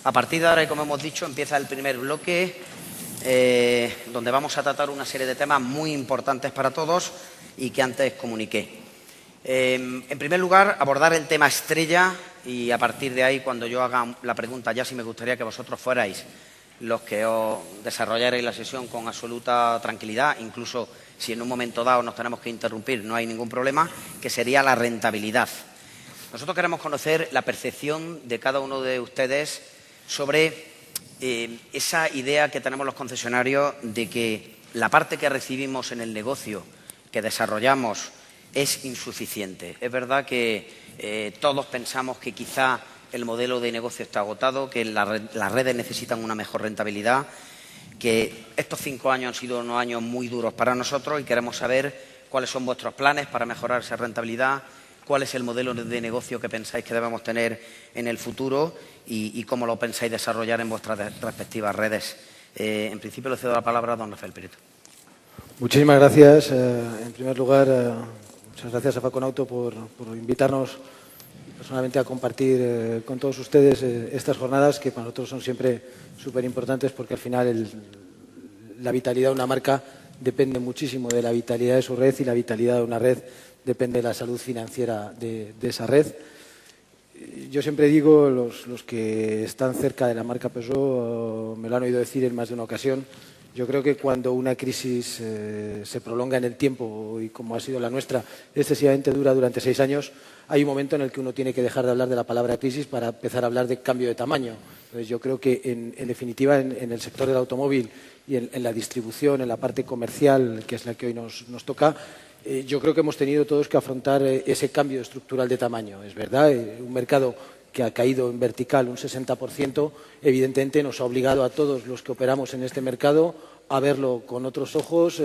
A partir de ahora, y como hemos dicho, empieza el primer bloque, donde vamos a tratar una serie de temas muy importantes para todos y que antes comuniqué. En primer lugar, abordar el tema estrella y a partir de ahí, cuando yo haga la pregunta, ya sí me gustaría que vosotros fuerais los que os desarrollarais la sesión con absoluta tranquilidad, incluso si en un momento dado nos tenemos que interrumpir, no hay ningún problema, que sería la rentabilidad. Nosotros queremos conocer la percepción de cada uno de ustedes sobre esa idea que tenemos los concesionarios de que la parte que recibimos en el negocio que desarrollamos es insuficiente. Es verdad que todos pensamos que quizá el modelo de negocio está agotado, que las redes necesitan una mejor rentabilidad, que estos 5 años han sido unos años muy duros para nosotros y queremos saber cuáles son vuestros planes para mejorar esa rentabilidad, cuál es el modelo de negocio que pensáis que debemos tener en el futuro y cómo lo pensáis desarrollar en vuestras respectivas redes. En principio, le cedo la palabra a don Rafael Prieto. Muchísimas gracias. En primer lugar, muchas gracias a Faconauto por invitarnos personalmente a compartir con todos ustedes estas jornadas que para nosotros son siempre súper importantes porque al final la vitalidad de una marca depende muchísimo de la vitalidad de su red y la vitalidad de una red depende de la salud financiera de esa red. Yo siempre digo, los que están cerca de la marca Peugeot me lo han oído decir en más de una ocasión, yo creo que cuando una crisis se prolonga en el tiempo y como ha sido la nuestra, excesivamente dura durante 6 años, hay un momento en el que uno tiene que dejar de hablar de la palabra crisis para empezar a hablar de cambio de tamaño. Entonces, yo creo que en definitiva en el sector del automóvil y en la distribución, en la parte comercial, que es la que hoy nos toca, yo creo que hemos tenido todos que afrontar ese cambio estructural de tamaño. Es verdad, un mercado que ha caído en vertical un 60%, evidentemente nos ha obligado a todos los que operamos en este mercado a verlo con otros ojos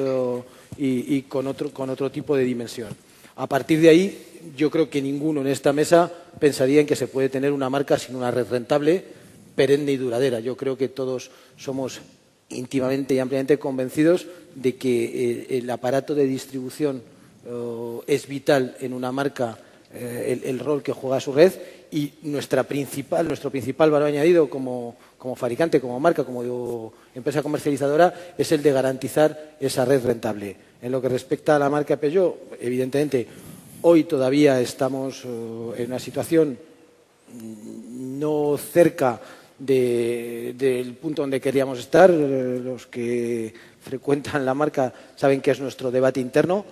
y con otro tipo de dimensión. A partir de ahí, yo creo que ninguno en esta mesa pensaría en que se puede tener una marca sin una red rentable, perenne y duradera. Yo creo que todos somos íntimamente y ampliamente convencidos de que el aparato de distribución es vital en una marca, el rol que juega su red y nuestro principal valor añadido como fabricante, como marca, como empresa comercializadora es el de garantizar esa red rentable. En lo que respecta a la marca Peugeot, evidentemente, hoy todavía estamos en una situación no cerca del punto donde queríamos estar. Los que frecuentan la marca saben que es nuestro debate interno.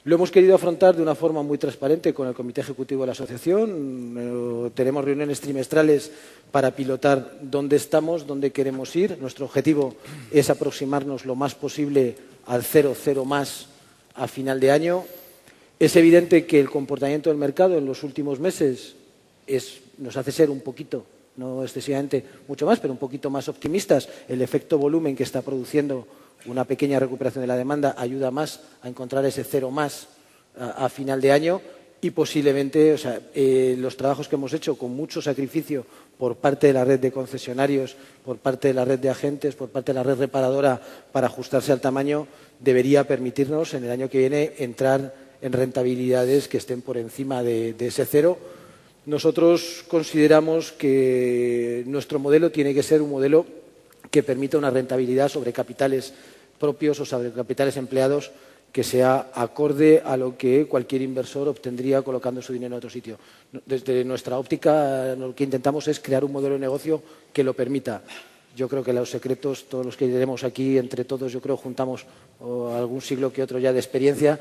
Lo hemos querido afrontar de una forma muy transparente con el Comité Ejecutivo de la Asociación. Tenemos reuniones trimestrales para pilotar dónde estamos, dónde queremos ir. Nuestro objetivo es aproximarnos lo más posible al 0,0 más a final de año. Es evidente que el comportamiento del mercado en los últimos meses nos hace ser un poquito, no excesivamente mucho más, pero un poquito más optimistas. El efecto volumen que está produciendo una pequeña recuperación de la demanda ayuda más a encontrar ese 0 más a final de año y posiblemente los trabajos que hemos hecho con mucho sacrificio por parte de la red de concesionarios, por parte de la red de agentes, por parte de la red reparadora para ajustarse al tamaño debería permitirnos en el año que viene entrar en rentabilidades que estén por encima de ese 0. Nosotros consideramos que nuestro modelo tiene que ser un modelo que permita una rentabilidad sobre capitales propios o sobre capitales empleados que sea acorde a lo que cualquier inversor obtendría colocando su dinero en otro sitio. Desde nuestra óptica, lo que intentamos es crear un modelo de negocio que lo permita. Yo creo que los secretos, todos los que tenemos aquí, entre todos, yo creo juntamos algún siglo que otro ya de experiencia.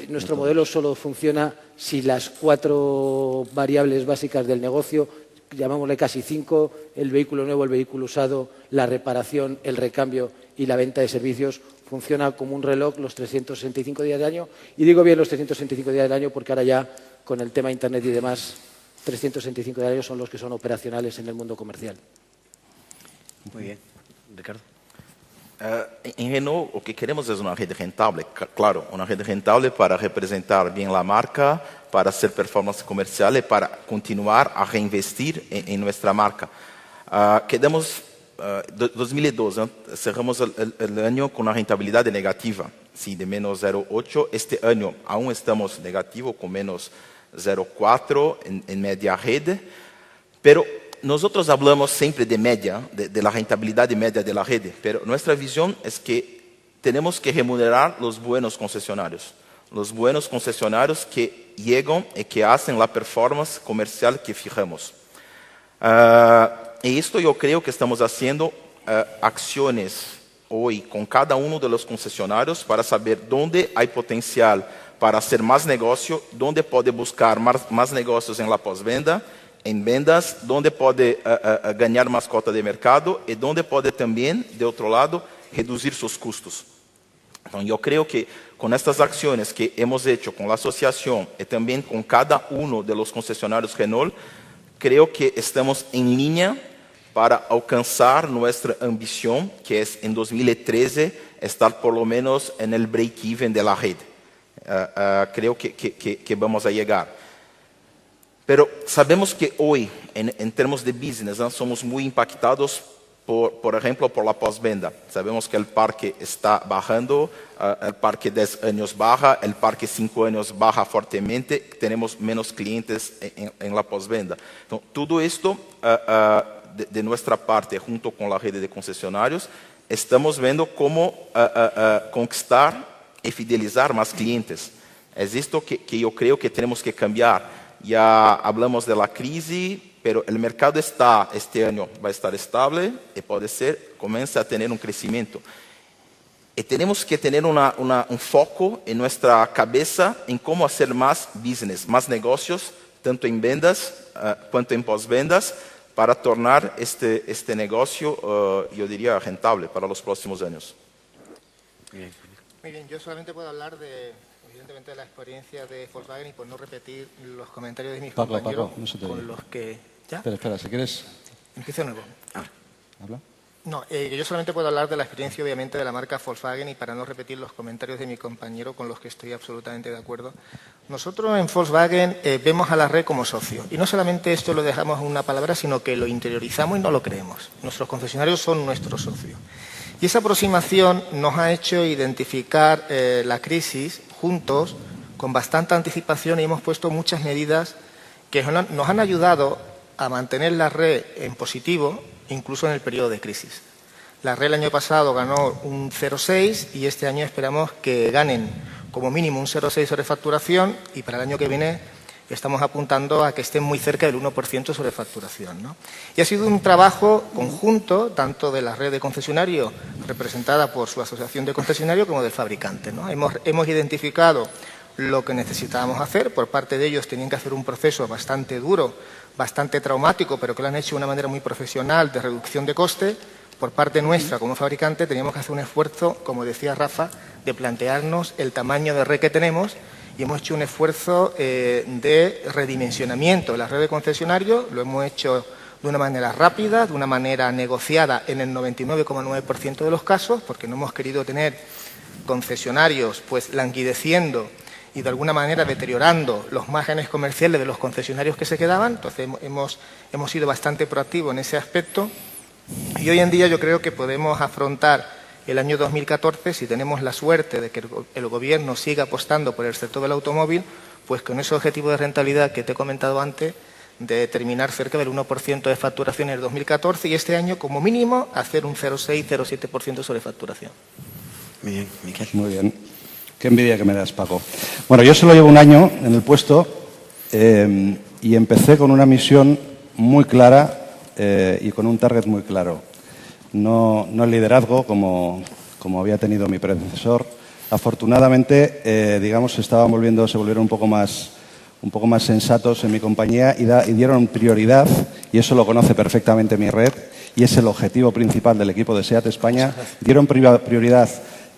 Nuestro modelo solo funciona si las 4 variables básicas del negocio, llamémosle casi 5, el vehículo nuevo, el vehículo usado, la reparación, el recambio y la venta de servicios, funciona como un reloj los 365 días del año. Y digo bien los 365 días del año porque ahora ya con el tema Internet y demás, 365 días del año son los que son operacionales en el mundo comercial. Muy bien. Ricardo. En Renault, lo que queremos es una red rentable, claro, una red rentable para representar bien la marca, para hacer performance comercial y para continuar a reinvestir en nuestra marca. Quedamos, 2012, cerramos el año con una rentabilidad negativa, sí, de menos 0,8. Este año aún estamos negativo, con menos 0,4 en media red, pero nosotros hablamos siempre de media, de la rentabilidad media de la red, pero nuestra visión es que tenemos que remunerar los buenos concesionarios que llegan y que hacen la performance comercial que fijamos. Y esto yo creo que estamos haciendo acciones hoy con cada uno de los concesionarios para saber dónde hay potencial para hacer más negocio, dónde puede buscar más negocios en la postvenda, en vendas, dónde puede ganar más cota de mercado y dónde puede también, de otro lado, reducir sus costos. Entonces, yo creo que con estas acciones que hemos hecho con la asociación y también con cada uno de los concesionarios Renault, creo que estamos en línea para alcanzar nuestra ambición, que es en 2013 estar por lo menos en el break-even de la red. Creo que vamos a llegar. Pero sabemos que hoy, en términos de business, somos muy impactados por ejemplo, por la postvenda. Sabemos que el parque está bajando, el parque 10 años baja, el parque 5 años baja fuertemente, tenemos menos clientes en la postvenda. Entonces, todo esto, de nuestra parte, junto con la red de concesionarios, estamos viendo cómo conquistar y fidelizar más clientes. Es esto que yo creo que tenemos que cambiar. Ya hablamos de la crisis, pero el mercado este año va a estar estable y puede ser, comienza a tener un crecimiento. Y tenemos que tener un foco en nuestra cabeza en cómo hacer más business, más negocios, tanto en vendas cuanto en postvendas, para tornar este negocio, yo diría, rentable para los próximos años. Muy bien, yo solamente puedo hablar evidentemente de la experiencia de Volkswagen y por no repetir los comentarios de mis compañeros con los que... ¿Ya? Espera, si quieres... Empiezo de nuevo. ¿Habla? No, yo solamente puedo hablar de la experiencia, obviamente, de la marca Volkswagen y para no repetir los comentarios de mi compañero con los que estoy absolutamente de acuerdo. Nosotros en Volkswagen vemos a la red como socio. Y no solamente esto lo dejamos en una palabra, sino que lo interiorizamos y no lo creemos. Nuestros concesionarios son nuestros socios. Y esa aproximación nos ha hecho identificar la crisis juntos, con bastante anticipación, y hemos puesto muchas medidas que nos han ayudado a mantener la red en positivo, incluso en el periodo de crisis. La red el año pasado ganó un 0,6 y este año esperamos que ganen como mínimo un 0,6 sobre facturación y para el año que viene estamos apuntando a que estén muy cerca del 1% sobre facturación, ¿no? Y ha sido un trabajo conjunto, tanto de la red de concesionarios representada por su asociación de concesionarios como del fabricante, ¿no? Hemos identificado lo que necesitábamos hacer. Por parte de ellos tenían que hacer un proceso bastante duro, bastante traumático, pero que lo han hecho de una manera muy profesional de reducción de coste. Por parte nuestra, como fabricante, teníamos que hacer un esfuerzo, como decía Rafa, de plantearnos el tamaño de red que tenemos y hemos hecho un esfuerzo de redimensionamiento de la red de concesionarios. Lo hemos hecho de una manera rápida, de una manera negociada en el 99,9% de los casos, porque no hemos querido tener concesionarios pues languideciendo y de alguna manera deteriorando los márgenes comerciales de los concesionarios que se quedaban. Entonces hemos sido bastante proactivos en ese aspecto y hoy en día yo creo que podemos afrontar el año 2014, si tenemos la suerte de que el Gobierno siga apostando por el sector del automóvil, pues con ese objetivo de rentabilidad que te he comentado antes, de terminar cerca del 1% de facturación en el 2014 y este año como mínimo hacer un 0,6-0,7% sobre facturación. Muy bien, Miquel. Muy bien. Qué envidia que me das, Paco. Bueno, yo solo llevo un año en el puesto y empecé con una misión muy clara y con un target muy claro. No el liderazgo como había tenido mi predecesor. Afortunadamente, digamos, se volvieron un poco más sensatos en mi compañía y dieron prioridad, y eso lo conoce perfectamente mi red, y es el objetivo principal del equipo de SEAT España. Dieron prioridad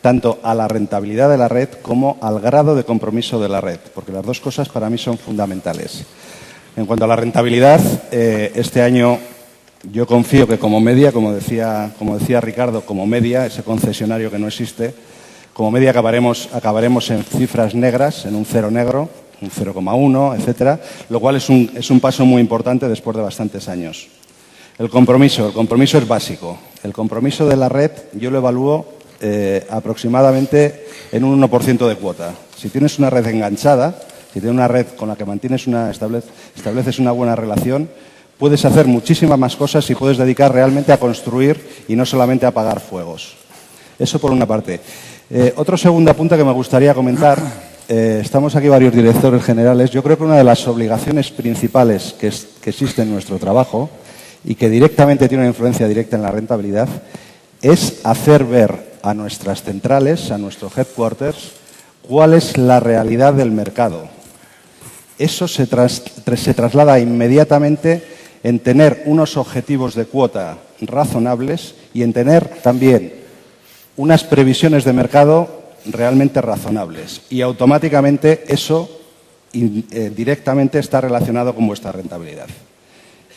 tanto a la rentabilidad de la red como al grado de compromiso de la red, porque las dos cosas para mí son fundamentales. En cuanto a la rentabilidad, este año yo confío que como media, como decía Ricardo, como media, ese concesionario que no existe, como media acabaremos en cifras negras, en un cero negro, un 0,1, etcétera, lo cual es un paso muy importante después de bastantes años. El compromiso es básico. El compromiso de la red yo lo evalúo aproximadamente en un 1% de cuota. Si tienes una red enganchada, si tienes una red con la que estableces una buena relación, puedes hacer muchísimas más cosas y puedes dedicar realmente a construir y no solamente a apagar fuegos. Eso por una parte. Otro segundo apunte que me gustaría comentar. Estamos aquí varios directores generales. Yo creo que una de las obligaciones principales que existe en nuestro trabajo y que directamente tiene una influencia directa en la rentabilidad es hacer ver a nuestras centrales, a nuestros headquarters, cuál es la realidad del mercado. Eso se traslada inmediatamente en tener unos objetivos de cuota razonables y en tener también unas previsiones de mercado realmente razonables. Y automáticamente eso directamente está relacionado con vuestra rentabilidad.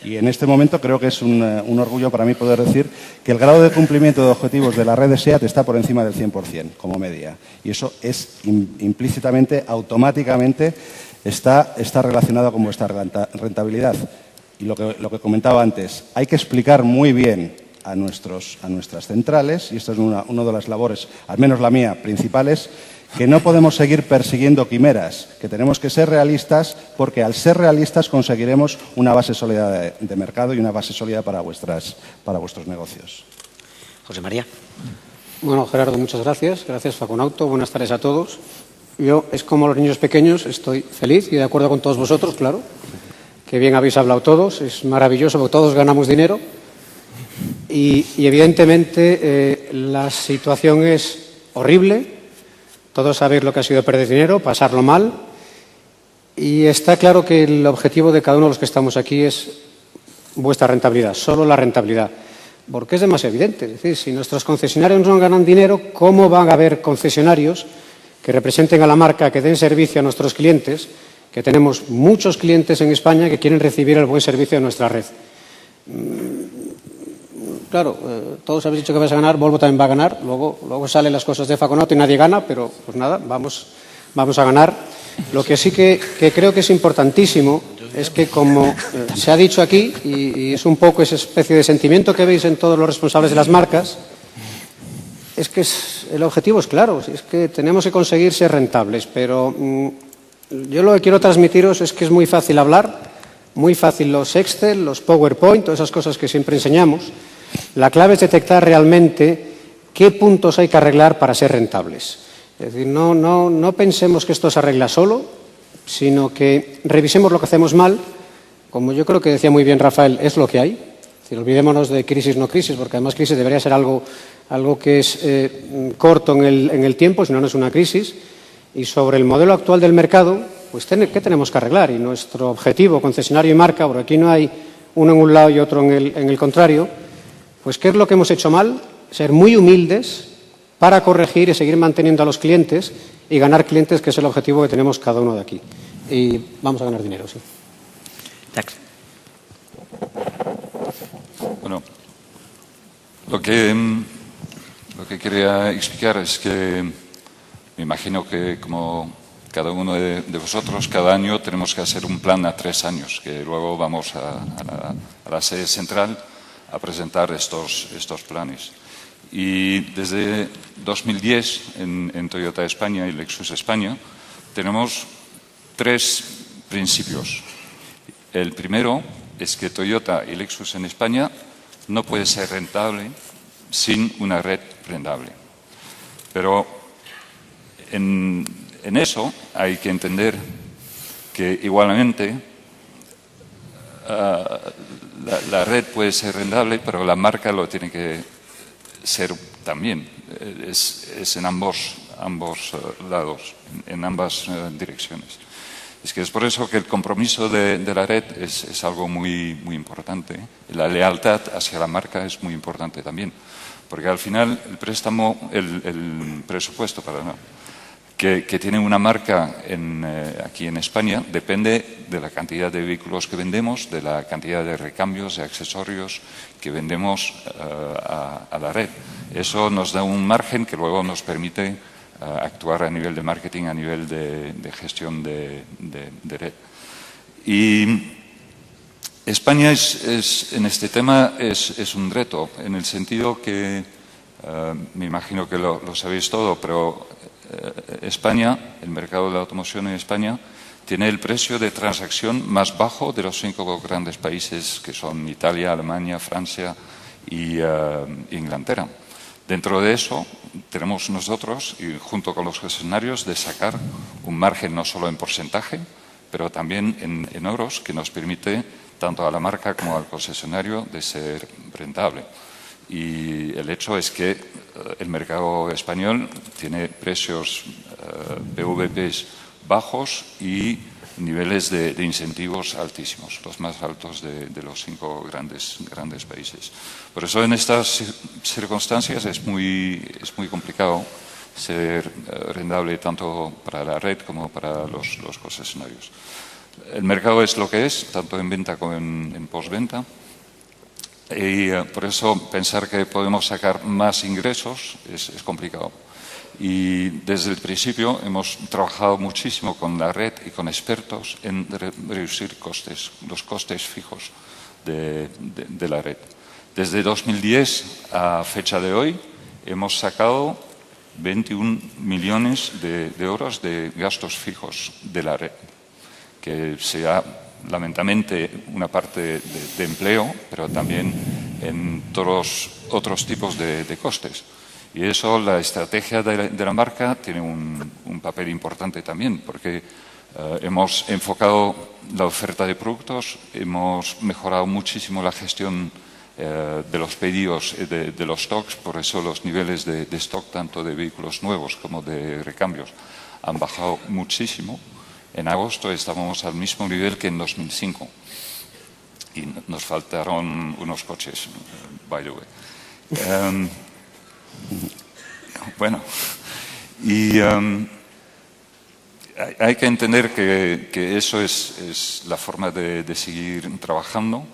Y en este momento creo que es un orgullo para mí poder decir que el grado de cumplimiento de objetivos de la red de SEAT está por encima del 100% como media. Y eso es implícitamente, automáticamente, está relacionado con vuestra rentabilidad. Y lo que comentaba antes, hay que explicar muy bien a nuestras centrales, y esto es una de las labores, al menos la mía, principales, que no podemos seguir persiguiendo quimeras, que tenemos que ser realistas, porque al ser realistas conseguiremos una base sólida de mercado y una base sólida para vuestros negocios. José María. Bueno, Gerardo, muchas gracias. Gracias, Faconauto. Buenas tardes a todos. Yo, es como los niños pequeños, estoy feliz y de acuerdo con todos vosotros, claro. Que bien habéis hablado todos. Es maravilloso porque todos ganamos dinero. Y evidentemente, la situación es horrible. Todos sabéis lo que ha sido perder dinero, pasarlo mal. Y está claro que el objetivo de cada uno de los que estamos aquí es vuestra rentabilidad, solo la rentabilidad. Porque es demasiado evidente. Es decir, si nuestros concesionarios no ganan dinero, ¿cómo van a haber concesionarios que representen a la marca, que den servicio a nuestros clientes? Que tenemos muchos clientes en España que quieren recibir el buen servicio de nuestra red. Claro, todos habéis dicho que vais a ganar, Volvo también va a ganar, luego salen las cosas de Faconauto y nadie gana, pero pues nada, vamos a ganar. Lo que sí que creo que es importantísimo es que, como se ha dicho aquí, y es un poco esa especie de sentimiento que veis en todos los responsables de las marcas, es que el objetivo es claro, es que tenemos que conseguir ser rentables, pero yo lo que quiero transmitiros es que es muy fácil hablar, muy fácil los Excel, los PowerPoint, todas esas cosas que siempre enseñamos. La clave es detectar realmente qué puntos hay que arreglar para ser rentables. Es decir, no pensemos que esto se arregla solo, sino que revisemos lo que hacemos mal. Como yo creo que decía muy bien Rafael, es lo que hay. Es decir, olvidémonos de crisis, no crisis, porque además crisis debería ser algo que es corto en el tiempo, si no, no es una crisis. Y sobre el modelo actual del mercado, pues ¿qué tenemos que arreglar? Y nuestro objetivo, concesionario y marca, porque aquí no hay uno en un lado y otro en el contrario, pues ¿qué es lo que hemos hecho mal? Ser muy humildes para corregir y seguir manteniendo a los clientes y ganar clientes, que es el objetivo que tenemos cada uno de aquí. Y vamos a ganar dinero, sí. Jax. Bueno, lo que quería explicar es que me imagino que, como cada uno de vosotros, cada año tenemos que hacer un plan a 3 años, que luego vamos a la sede central a presentar estos planes. Y desde 2010 en Toyota España y Lexus España tenemos 3 principios. El primero es que Toyota y Lexus en España no puede ser rentable sin una red rentable. Pero en eso hay que entender que igualmente la red puede ser rentable, pero la marca lo tiene que ser también. Es en ambos lados, en ambas direcciones. Es que es por eso que el compromiso de la red es algo muy, muy importante. La lealtad hacia la marca es muy importante también, porque al final el presupuesto que tiene una marca aquí en España depende de la cantidad de vehículos que vendemos, de la cantidad de recambios, de accesorios que vendemos a la red. Eso nos da un margen que luego nos permite actuar a nivel de marketing, a nivel de gestión de red. Y España en este tema es un reto, en el sentido que, me imagino que lo sabéis todo, pero España, el mercado de la automoción en España, tiene el precio de transacción más bajo de los 5 grandes países que son Italia, Alemania, Francia y Inglaterra. Dentro de eso tenemos nosotros, y junto con los concesionarios, de sacar un margen no solo en porcentaje, pero también en euros, que nos permite tanto a la marca como al concesionario de ser rentable. Y el hecho es que el mercado español tiene precios PVPs bajos y niveles de incentivos altísimos, los más altos de los 5 grandes países. Por eso en estas circunstancias es muy complicado ser rentable tanto para la red como para los concesionarios. El mercado es lo que es, tanto en venta como en postventa. Y por eso pensar que podemos sacar más ingresos es complicado. Y desde el principio hemos trabajado muchísimo con la red y con expertos en reducir costes, los costes fijos de la red. Desde 2010 a fecha de hoy hemos sacado 21 millones de euros de gastos fijos de la red, que sea lamentablemente una parte de empleo, pero también en todos otros tipos de costes. Y eso, la estrategia de la marca tiene un papel importante también, porque hemos enfocado la oferta de productos, hemos mejorado muchísimo la gestión de los pedidos de los stocks, por eso los niveles de stock tanto de vehículos nuevos como de recambios han bajado muchísimo. En agosto estábamos al mismo nivel que en 2005 y nos faltaron unos coches, by the way. Bueno, y hay que entender que eso es la forma de seguir trabajando.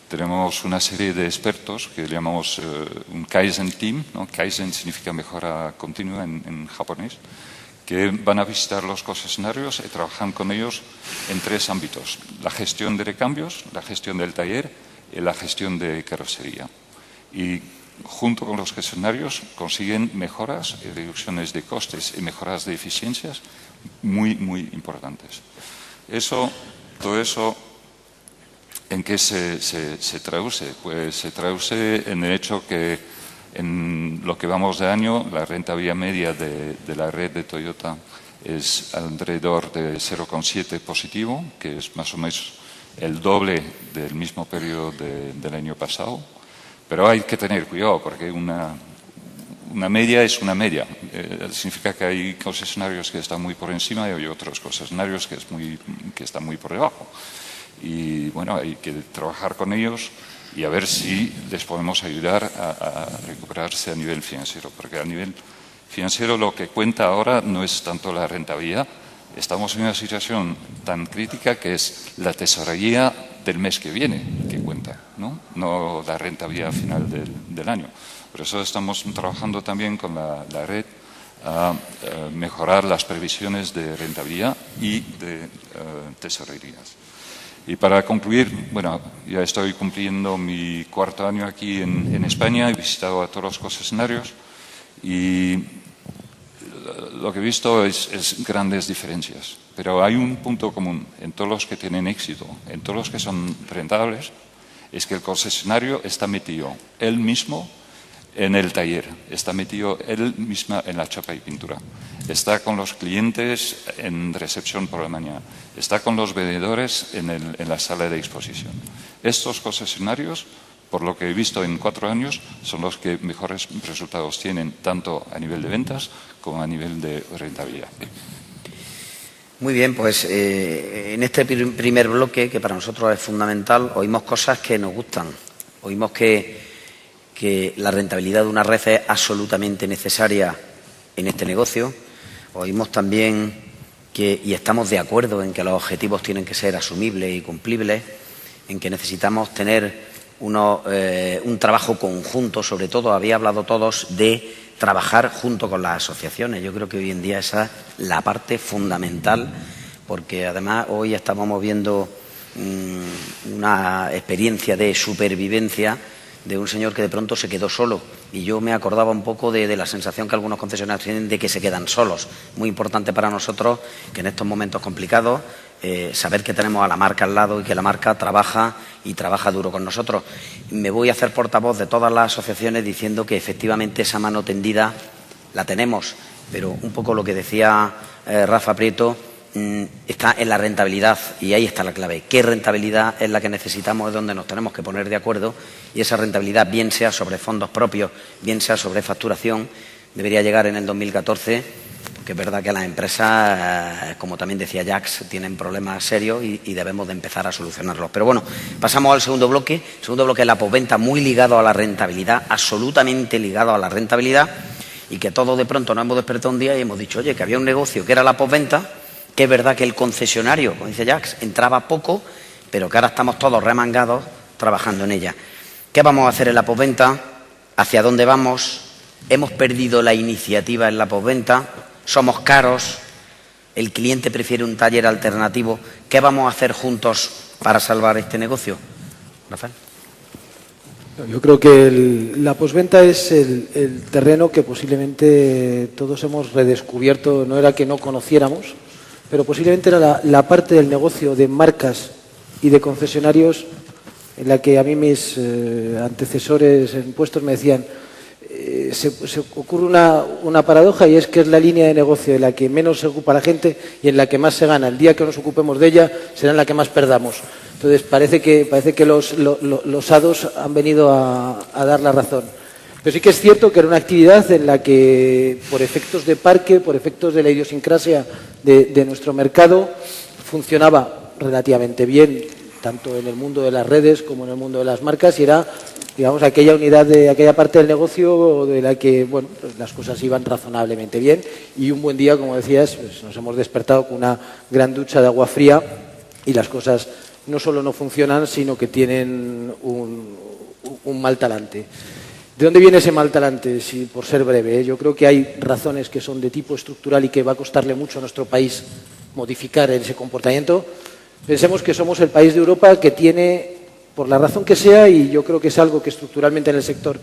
Tenemos una serie de expertos que llamamos un Kaizen Team, ¿no? Kaizen significa mejora continua en japonés, que van a visitar los concesionarios y trabajan con ellos en 3 ámbitos: la gestión de recambios, la gestión del taller y la gestión de carrocería. Y junto con los concesionarios consiguen mejoras y reducciones de costes y mejoras de eficiencias muy importantes. Todo eso, ¿en qué se traduce? Pues se traduce en el hecho que en lo que vamos de año, la rentabilidad media de la red de Toyota es alrededor de 0,7 positivo, que es más o menos el doble del mismo periodo del año pasado. Pero hay que tener cuidado, porque una media es una media. Significa que hay concesionarios que están muy por encima y hay otros concesionarios que están muy por debajo. Y bueno, hay que trabajar con ellos y a ver si les podemos ayudar a recuperarse a nivel financiero. Porque a nivel financiero lo que cuenta ahora no es tanto la rentabilidad. Estamos en una situación tan crítica que es la tesorería del mes que viene que cuenta, no la rentabilidad final del año. Por eso estamos trabajando también con la red a mejorar las previsiones de rentabilidad y de tesorerías. Y para concluir, bueno, ya estoy cumpliendo mi 4º año aquí en España, he visitado a todos los concesionarios y lo que he visto es grandes diferencias. Pero hay un punto común en todos los que tienen éxito, en todos los que son rentables, es que el concesionario está metido él mismo en el taller, está metido él mismo en la chapa y pintura, está con los clientes en recepción por la mañana, está con los vendedores en la sala de exposición. Estos concesionarios, por lo que he visto en 4 años, son los que mejores resultados tienen, tanto a nivel de ventas como a nivel de rentabilidad. Muy bien, pues en este primer bloque, que para nosotros es fundamental, oímos cosas que nos gustan. Oímos que la rentabilidad de una red es absolutamente necesaria en este negocio. Oímos también y estamos de acuerdo en que los objetivos tienen que ser asumibles y cumplibles, en que necesitamos tener un trabajo conjunto, sobre todo, había hablado todos de trabajar junto con las asociaciones. Yo creo que hoy en día esa es la parte fundamental, porque además hoy estamos viendo una experiencia de supervivencia de un señor que de pronto se quedó solo. Y yo me acordaba un poco de la sensación que algunos concesionarios tienen de que se quedan solos. Muy importante para nosotros que en estos momentos complicados saber que tenemos a la marca al lado y que la marca trabaja y trabaja duro con nosotros. Me voy a hacer portavoz de todas las asociaciones diciendo que efectivamente esa mano tendida la tenemos, pero un poco lo que decía Rafa Prieto está en la rentabilidad y ahí está la clave. ¿Qué rentabilidad es la que necesitamos? Es donde nos tenemos que poner de acuerdo y esa rentabilidad, bien sea sobre fondos propios, bien sea sobre facturación, debería llegar en el 2014. Que es verdad que las empresas, como también decía Jacques, tienen problemas serios y debemos de empezar a solucionarlos. Pero bueno, pasamos al segundo bloque. El segundo bloque es la postventa, muy ligado a la rentabilidad, absolutamente ligado a la rentabilidad, y que todos de pronto nos hemos despertado un día y hemos dicho, oye, que había un negocio que era la postventa, que es verdad que el concesionario, como dice Jacques, entraba poco, pero que ahora estamos todos remangados trabajando en ella. ¿Qué vamos a hacer en la postventa? ¿Hacia dónde vamos? ¿Hemos perdido la iniciativa en la postventa? ¿Somos caros? ¿El cliente prefiere un taller alternativo? ¿Qué vamos a hacer juntos para salvar este negocio? Rafael. Yo creo que la postventa es el terreno que posiblemente todos hemos redescubierto. No era que no conociéramos, pero posiblemente era la parte del negocio de marcas y de concesionarios en la que a mí mis antecesores en puestos me decían se ocurre una paradoja, y es que es la línea de negocio de la que menos se ocupa la gente y en la que más se gana. El día que nos ocupemos de ella será en la que más perdamos. Entonces parece que los hados han venido a dar la razón. Pero sí que es cierto que era una actividad en la que, por efectos de parque, por efectos de la idiosincrasia de nuestro mercado, funcionaba relativamente bien, tanto en el mundo de las redes como en el mundo de las marcas, y era, digamos, aquella parte del negocio de la que, bueno, pues las cosas iban razonablemente bien, y un buen día, como decías, pues nos hemos despertado con una gran ducha de agua fría y las cosas no solo no funcionan, sino que tienen un mal talante. ¿De dónde viene ese mal talante? Sí, por ser breve, yo creo que hay razones que son de tipo estructural y que va a costarle mucho a nuestro país modificar ese comportamiento. Pensemos que somos el país de Europa que tiene, por la razón que sea, y yo creo que es algo que estructuralmente en el sector,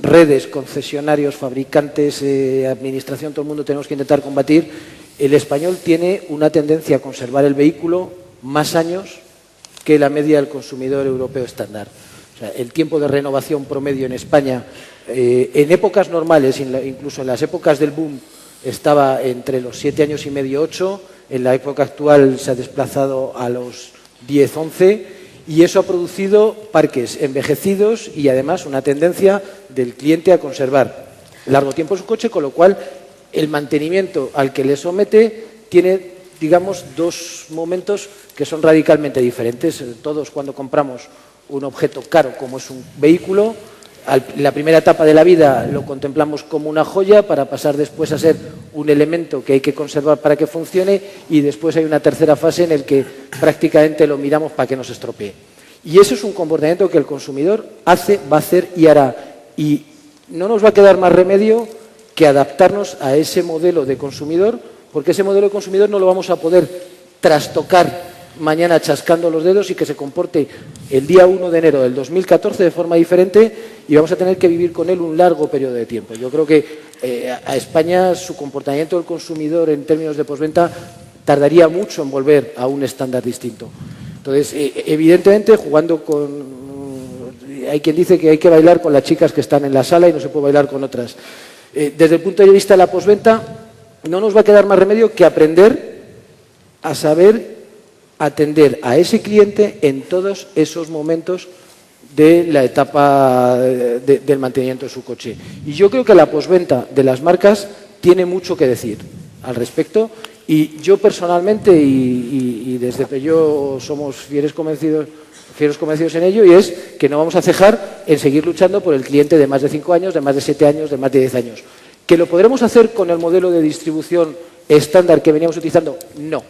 redes, concesionarios, fabricantes, administración, todo el mundo tenemos que intentar combatir, el español tiene una tendencia a conservar el vehículo más años que la media del consumidor europeo estándar. O sea, el tiempo de renovación promedio en España, en épocas normales, incluso en las épocas del boom, estaba entre los 7 años y medio, 8. En la época actual se ha desplazado a los 10, 11, y eso ha producido parques envejecidos y además una tendencia del cliente a conservar largo tiempo su coche, con lo cual el mantenimiento al que le somete tiene, digamos, dos momentos que son radicalmente diferentes. Todos, cuando compramos un objeto caro como es un vehículo, la primera etapa de la vida lo contemplamos como una joya para pasar después a ser un elemento que hay que conservar para que funcione, y después hay una tercera fase en la que prácticamente lo miramos para que no se estropee. Y eso es un comportamiento que el consumidor hace, va a hacer y hará. Y no nos va a quedar más remedio que adaptarnos a ese modelo de consumidor, porque ese modelo de consumidor no lo vamos a poder trastocar mañana chascando los dedos y que se comporte el día 1 de enero del 2014 de forma diferente, y vamos a tener que vivir con él un largo periodo de tiempo. Yo creo que a España su comportamiento del consumidor en términos de postventa tardaría mucho en volver a un estándar distinto. Entonces, evidentemente, jugando con... Hay quien dice que hay que bailar con las chicas que están en la sala y no se puede bailar con otras. Desde el punto de vista de la postventa, no nos va a quedar más remedio que aprender a saber atender a ese cliente en todos esos momentos de la etapa del mantenimiento de su coche. Y yo creo que la postventa de las marcas tiene mucho que decir al respecto, y yo personalmente y desde Peugeot somos fieros convencidos en ello, y es que no vamos a cejar en seguir luchando por el cliente de más de 5 años, de más de 7 años, de más de 10 años. ¿Que lo podremos hacer con el modelo de distribución estándar que veníamos utilizando? No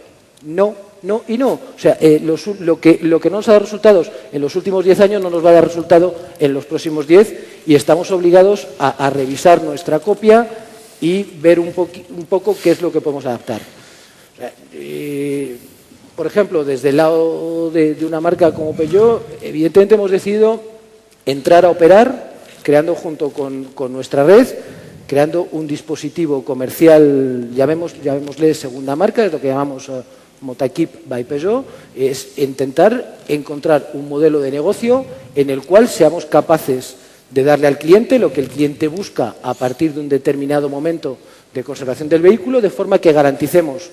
y no. O sea, lo que no nos ha dado resultados en los últimos 10 años no nos va a dar resultado en los próximos 10, y estamos obligados a revisar nuestra copia y ver un poco qué es lo que podemos adaptar. O sea, por ejemplo, desde el lado de una marca como Peugeot, evidentemente hemos decidido entrar a operar, creando junto con nuestra red, creando un dispositivo comercial, llamémosle segunda marca, es lo que llamamos Motakeep by Peugeot, es intentar encontrar un modelo de negocio en el cual seamos capaces de darle al cliente lo que el cliente busca a partir de un determinado momento de conservación del vehículo, de forma que garanticemos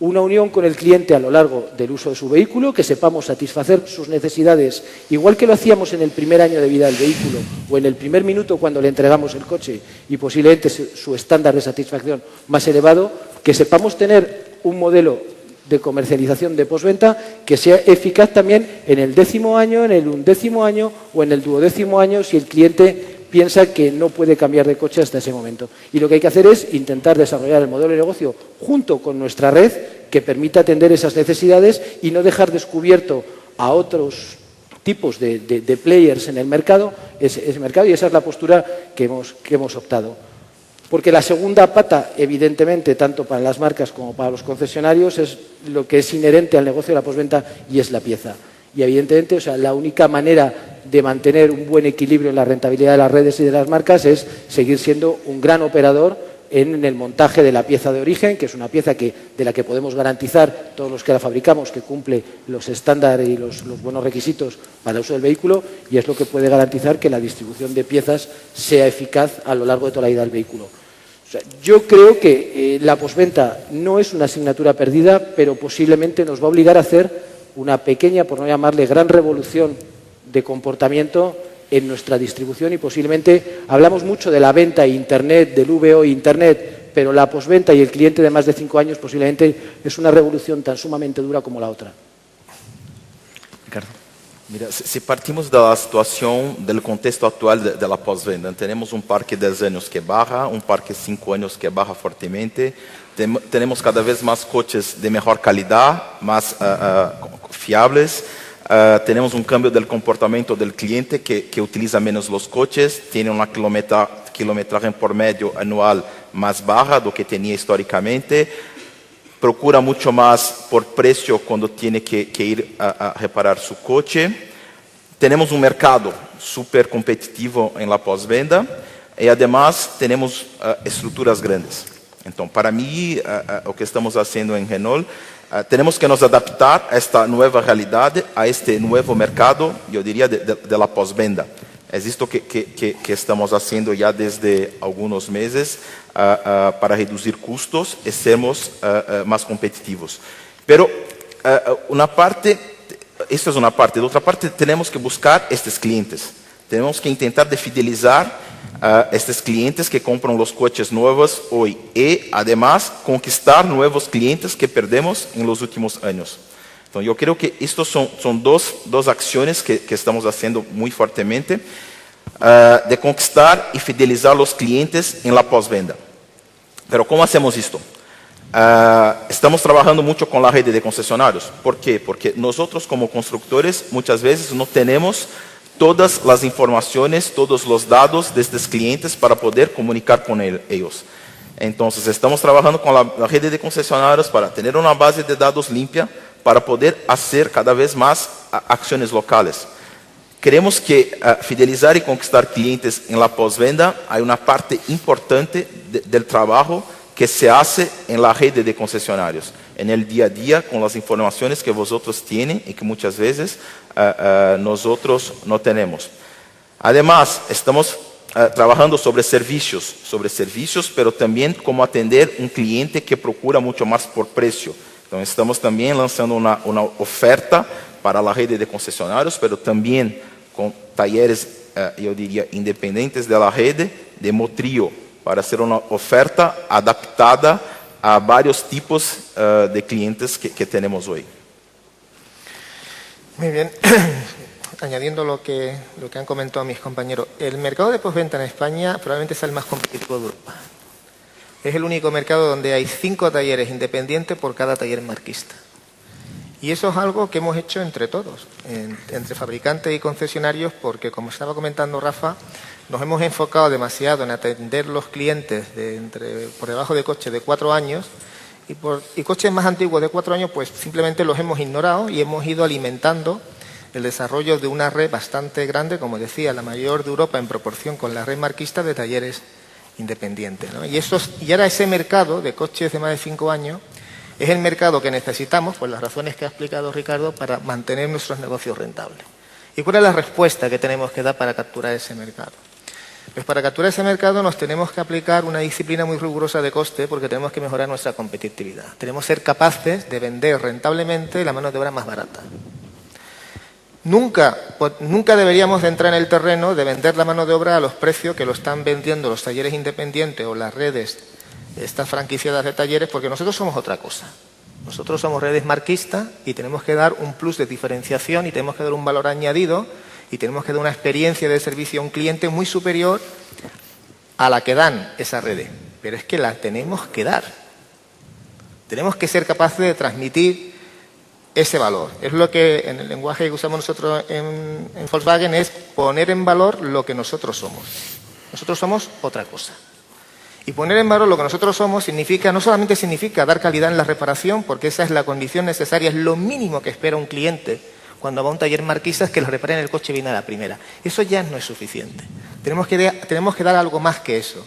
una unión con el cliente a lo largo del uso de su vehículo, que sepamos satisfacer sus necesidades, igual que lo hacíamos en el primer año de vida del vehículo o en el primer minuto cuando le entregamos el coche y posiblemente su estándar de satisfacción más elevado, que sepamos tener un modelo de comercialización de postventa que sea eficaz también en el 10º año, en el 11º año o en el 12º año si el cliente piensa que no puede cambiar de coche hasta ese momento. Y lo que hay que hacer es intentar desarrollar el modelo de negocio junto con nuestra red que permita atender esas necesidades y no dejar descubierto a otros tipos de players en el mercado, ese mercado, y esa es la postura que hemos optado. Porque la segunda pata, evidentemente, tanto para las marcas como para los concesionarios, es lo que es inherente al negocio de la postventa y es la pieza. Y evidentemente, o sea, la única manera de mantener un buen equilibrio en la rentabilidad de las redes y de las marcas es seguir siendo un gran operador en el montaje de la pieza de origen, que es una pieza de la que podemos garantizar todos los que la fabricamos que cumple los estándares y los buenos requisitos para el uso del vehículo, y es lo que puede garantizar que la distribución de piezas sea eficaz a lo largo de toda la vida del vehículo. O sea, yo creo que la postventa no es una asignatura perdida, pero posiblemente nos va a obligar a hacer una pequeña, por no llamarle gran revolución de comportamiento en nuestra distribución, y posiblemente hablamos mucho de la venta e Internet, del VO e Internet, pero la postventa y el cliente de más de 5 años posiblemente es una revolución tan sumamente dura como la otra. Ricardo. Mira, si partimos de la situación, del contexto actual de la postventa, tenemos un parque de 10 años que baja, un parque de 5 años que baja fuertemente, tenemos cada vez más coches de mejor calidad, más fiables, tenemos un cambio del comportamiento del cliente que utiliza menos los coches, tiene una kilometraje por medio anual más baja de lo que tenía históricamente, procura mucho más por precio cuando tiene que ir a reparar su coche. Tenemos un mercado súper competitivo en la postventa y además tenemos estructuras grandes. Entonces, para mí, lo que estamos haciendo en Renault, tenemos que nos adaptar a esta nueva realidad, a este nuevo mercado, yo diría, de la postventa. Es esto que estamos haciendo ya desde algunos meses para reducir costos y sermos más competitivos. Pero esta es una parte. De otra parte, tenemos que buscar estos clientes. Tenemos que intentar de fidelizar estos clientes que compran los coches nuevos hoy y, además, conquistar nuevos clientes que perdemos en los últimos años. Entonces, yo creo que estas son dos acciones que estamos haciendo muy fuertemente, de conquistar y fidelizar los clientes en la postventa. Pero ¿cómo hacemos esto? Estamos trabajando mucho con la red de concesionarios. ¿Por qué? Porque nosotros como constructores muchas veces no tenemos todas las informaciones, todos los datos de estos clientes para poder comunicar con ellos. Entonces, estamos trabajando con la red de concesionarios para tener una base de datos limpia, para poder hacer cada vez más acciones locales. Creemos que fidelizar y conquistar clientes en la postventa hay una parte importante del trabajo que se hace en la red de concesionarios, en el día a día, con las informaciones que vosotros tienen y que muchas veces nosotros no tenemos. Además, estamos trabajando sobre servicios, pero también cómo atender un cliente que procura mucho más por precio. Entonces, estamos también lanzando una oferta para la red de concesionarios, pero también con talleres, yo diría, independientes de la red de Motrio, para hacer una oferta adaptada a varios tipos de clientes que tenemos hoy. Muy bien. Añadiendo lo que han comentado mis compañeros, el mercado de postventa en España probablemente es el más competitivo de Europa. Es el único mercado donde hay 5 talleres independientes por cada taller marquista. Y eso es algo que hemos hecho entre todos, entre fabricantes y concesionarios, porque, como estaba comentando Rafa, nos hemos enfocado demasiado en atender los clientes por debajo de coches de 4 años y coches más antiguos de 4 años, pues simplemente los hemos ignorado y hemos ido alimentando el desarrollo de una red bastante grande, como decía, la mayor de Europa en proporción con la red marquista de talleres independientes, ¿no? Y ahora ese mercado de coches de más de 5 años es el mercado que necesitamos, por las razones que ha explicado Ricardo, para mantener nuestros negocios rentables. ¿Y cuál es la respuesta que tenemos que dar para capturar ese mercado? Pues para capturar ese mercado nos tenemos que aplicar una disciplina muy rigurosa de coste porque tenemos que mejorar nuestra competitividad. Tenemos que ser capaces de vender rentablemente la mano de obra más barata. Nunca deberíamos de entrar en el terreno de vender la mano de obra a los precios que lo están vendiendo los talleres independientes o las redes, estas franquiciadas de talleres, porque nosotros somos otra cosa. Nosotros somos redes marquistas y tenemos que dar un plus de diferenciación y tenemos que dar un valor añadido y tenemos que dar una experiencia de servicio a un cliente muy superior a la que dan esas redes. Pero es que la tenemos que dar. Tenemos que ser capaces de transmitir ese valor. Es lo que en el lenguaje que usamos nosotros en Volkswagen es poner en valor lo que nosotros somos. Nosotros somos otra cosa. Y poner en valor lo que nosotros somos no solamente significa dar calidad en la reparación, porque esa es la condición necesaria, es lo mínimo que espera un cliente cuando va a un taller marquista, es que le reparen el coche bien a la primera. Eso ya no es suficiente. Tenemos que dar algo más que eso.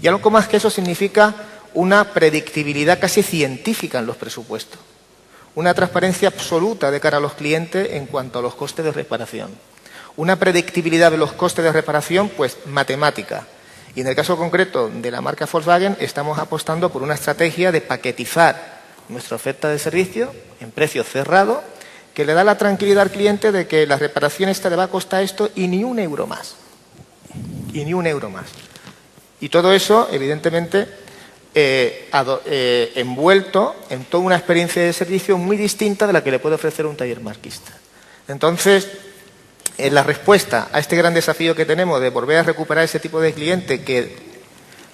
Y algo más que eso significa una predictibilidad casi científica en los presupuestos. Una transparencia absoluta de cara a los clientes en cuanto a los costes de reparación. Una predictibilidad de los costes de reparación, pues matemática. Y en el caso concreto de la marca Volkswagen estamos apostando por una estrategia de paquetizar nuestra oferta de servicio en precio cerrado, que le da la tranquilidad al cliente de que la reparación esta le va a costar esto y ni un euro más. Y ni un euro más. Y todo eso, evidentemente, envuelto en toda una experiencia de servicio muy distinta de la que le puede ofrecer un taller marquista. Entonces, la respuesta a este gran desafío que tenemos de volver a recuperar ese tipo de cliente que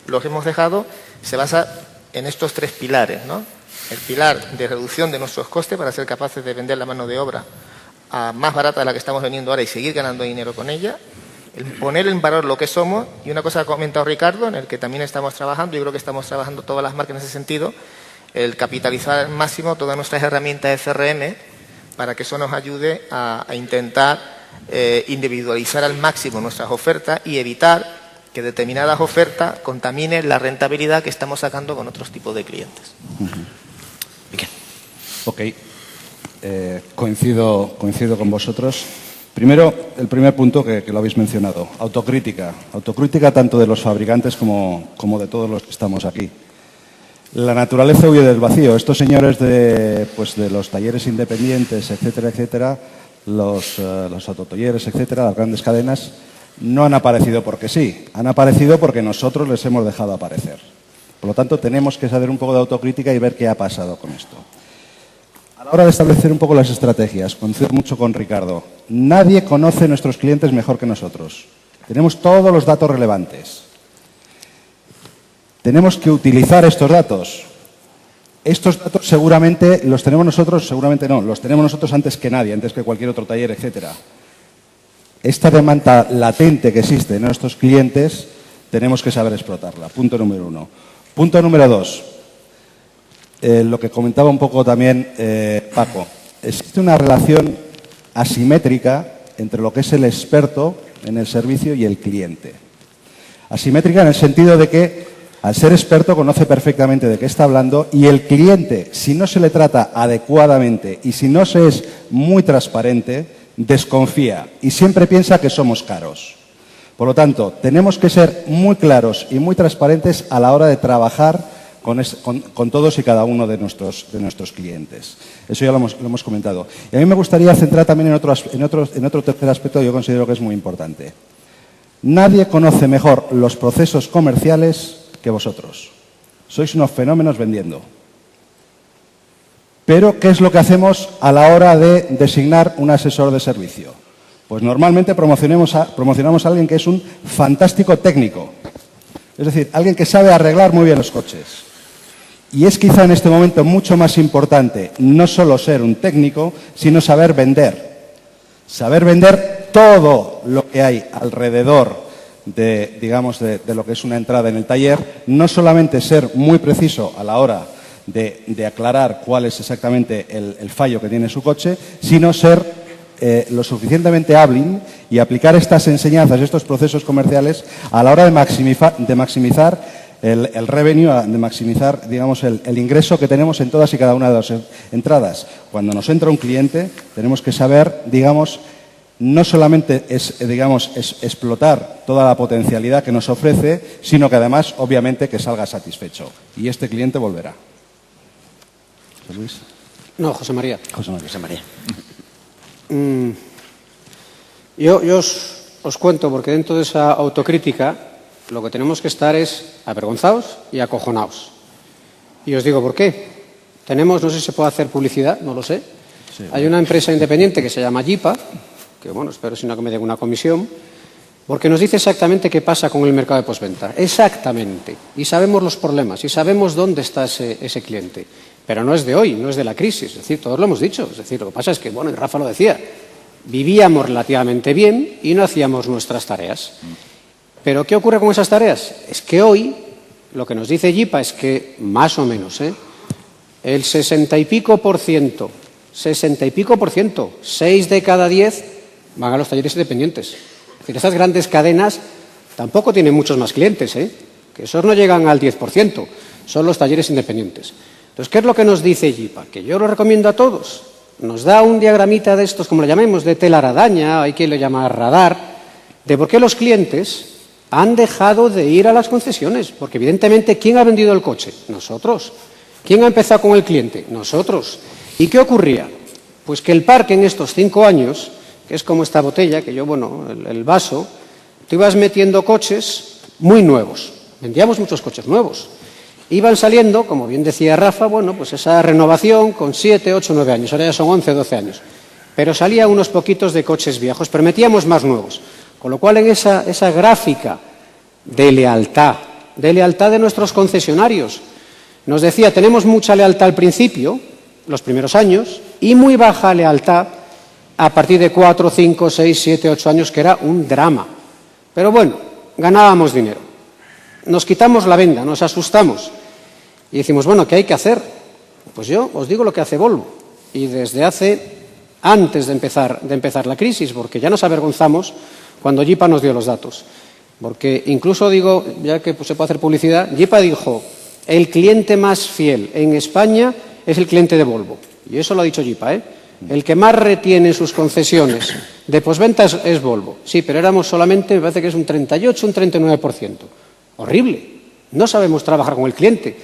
los hemos dejado se basa en estos 3 pilares, ¿no? El pilar de reducción de nuestros costes para ser capaces de vender la mano de obra a más barata de la que estamos vendiendo ahora y seguir ganando dinero con ella. El poner en valor lo que somos, y una cosa que ha comentado Ricardo, en el que también estamos trabajando, y creo que estamos trabajando todas las marcas en ese sentido, el capitalizar al máximo todas nuestras herramientas de CRM para que eso nos ayude a intentar individualizar al máximo nuestras ofertas y evitar que determinadas ofertas contaminen la rentabilidad que estamos sacando con otros tipos de clientes. Ok, coincido con vosotros. Primero, el primer punto que lo habéis mencionado, autocrítica. Autocrítica tanto de los fabricantes como de todos los que estamos aquí. La naturaleza huye del vacío. Estos señores de los talleres independientes, etcétera, etcétera, los autotalleres, etcétera, las grandes cadenas, no han aparecido porque sí, han aparecido porque nosotros les hemos dejado aparecer. Por lo tanto, tenemos que saber un poco de autocrítica y ver qué ha pasado con esto. A la hora de establecer un poco las estrategias, coincido mucho con Ricardo. Nadie conoce a nuestros clientes mejor que nosotros. Tenemos todos los datos relevantes. Tenemos que utilizar estos datos. Estos datos seguramente los tenemos nosotros, seguramente no, los tenemos nosotros antes que nadie, antes que cualquier otro taller, etcétera. Esta demanda latente que existe en nuestros clientes tenemos que saber explotarla. Punto número 1. Punto número 2. Lo que comentaba un poco también Paco. Existe una relación asimétrica entre lo que es el experto en el servicio y el cliente. Asimétrica en el sentido de que al ser experto conoce perfectamente de qué está hablando y el cliente, si no se le trata adecuadamente y si no se es muy transparente, desconfía y siempre piensa que somos caros. Por lo tanto, tenemos que ser muy claros y muy transparentes a la hora de trabajar con todos y cada uno de nuestros clientes. Eso ya lo hemos comentado. Y a mí me gustaría centrar también en otro tercer aspecto que yo considero que es muy importante. Nadie conoce mejor los procesos comerciales que vosotros. Sois unos fenómenos vendiendo. Pero, ¿qué es lo que hacemos a la hora de designar un asesor de servicio? Pues normalmente promocionamos a alguien que es un fantástico técnico. Es decir, alguien que sabe arreglar muy bien los coches. Y es quizá en este momento mucho más importante no solo ser un técnico, sino saber vender. Saber vender todo lo que hay alrededor de lo que es una entrada en el taller, no solamente ser muy preciso a la hora de aclarar cuál es exactamente el fallo que tiene su coche, sino ser lo suficientemente hábil y aplicar estas enseñanzas, estos procesos comerciales a la hora de maximizar el revenue, de maximizar, digamos, el ingreso que tenemos en todas y cada una de las entradas. Cuando nos entra un cliente, tenemos que saber, digamos, no solamente explotar toda la potencialidad que nos ofrece, sino que además, obviamente, que salga satisfecho. Y este cliente volverá. ¿José Luis? No, José María. José María. José María. Yo os cuento, porque dentro de esa autocrítica lo que tenemos que estar es avergonzados y acojonados. Y os digo por qué. Tenemos, no sé si se puede hacer publicidad, no lo sé. Sí. Hay una empresa independiente que se llama Yipa, que bueno, espero si no que me den una comisión, porque nos dice exactamente qué pasa con el mercado de postventa. Exactamente. Y sabemos los problemas y sabemos dónde está ese cliente. Pero no es de hoy, no es de la crisis. Es decir, todos lo hemos dicho. Es decir, lo que pasa es que, bueno, y Rafa lo decía, vivíamos relativamente bien y no hacíamos nuestras tareas. Pero ¿qué ocurre con esas tareas? Es que hoy lo que nos dice Yipa es que, más o menos, el 60 y pico por ciento, 6 de cada 10 van a los talleres independientes. Es decir, estas grandes cadenas tampoco tienen muchos más clientes, que esos no llegan al 10%, son los talleres independientes. Entonces, ¿qué es lo que nos dice Yipa? Que yo lo recomiendo a todos. Nos da un diagramita de estos, como lo llamemos, de telaraña, hay quien lo llama radar, de por qué los clientes han dejado de ir a las concesiones. Porque, evidentemente, ¿quién ha vendido el coche? Nosotros. ¿Quién ha empezado con el cliente? Nosotros. ¿Y qué ocurría? Pues que el parque en estos 5 años, que es como esta botella, que yo, bueno, el vaso, tú ibas metiendo coches muy nuevos. Vendíamos muchos coches nuevos. Iban saliendo, como bien decía Rafa, bueno, pues esa renovación con 7, 8, 9 años. Ahora ya son 11, 12 años. Pero salía unos poquitos de coches viejos, pero metíamos más nuevos. Con lo cual, en esa gráfica de lealtad de nuestros concesionarios, nos decía, tenemos mucha lealtad al principio, los primeros años, y muy baja lealtad a partir de 4, 5, 6, 7, 8 años, que era un drama. Pero bueno, ganábamos dinero. Nos quitamos la venda, nos asustamos. Y decimos, bueno, ¿qué hay que hacer? Pues yo os digo lo que hace Volvo. Y desde antes de empezar la crisis, porque ya nos avergonzamos cuando Yipa nos dio los datos. Porque incluso digo, ya que se puede hacer publicidad, Yipa dijo, el cliente más fiel en España es el cliente de Volvo. Y eso lo ha dicho Yipa, El que más retiene sus concesiones de postventa es Volvo. Sí, pero éramos solamente, me parece que es un 38, un 39%. Horrible. No sabemos trabajar con el cliente.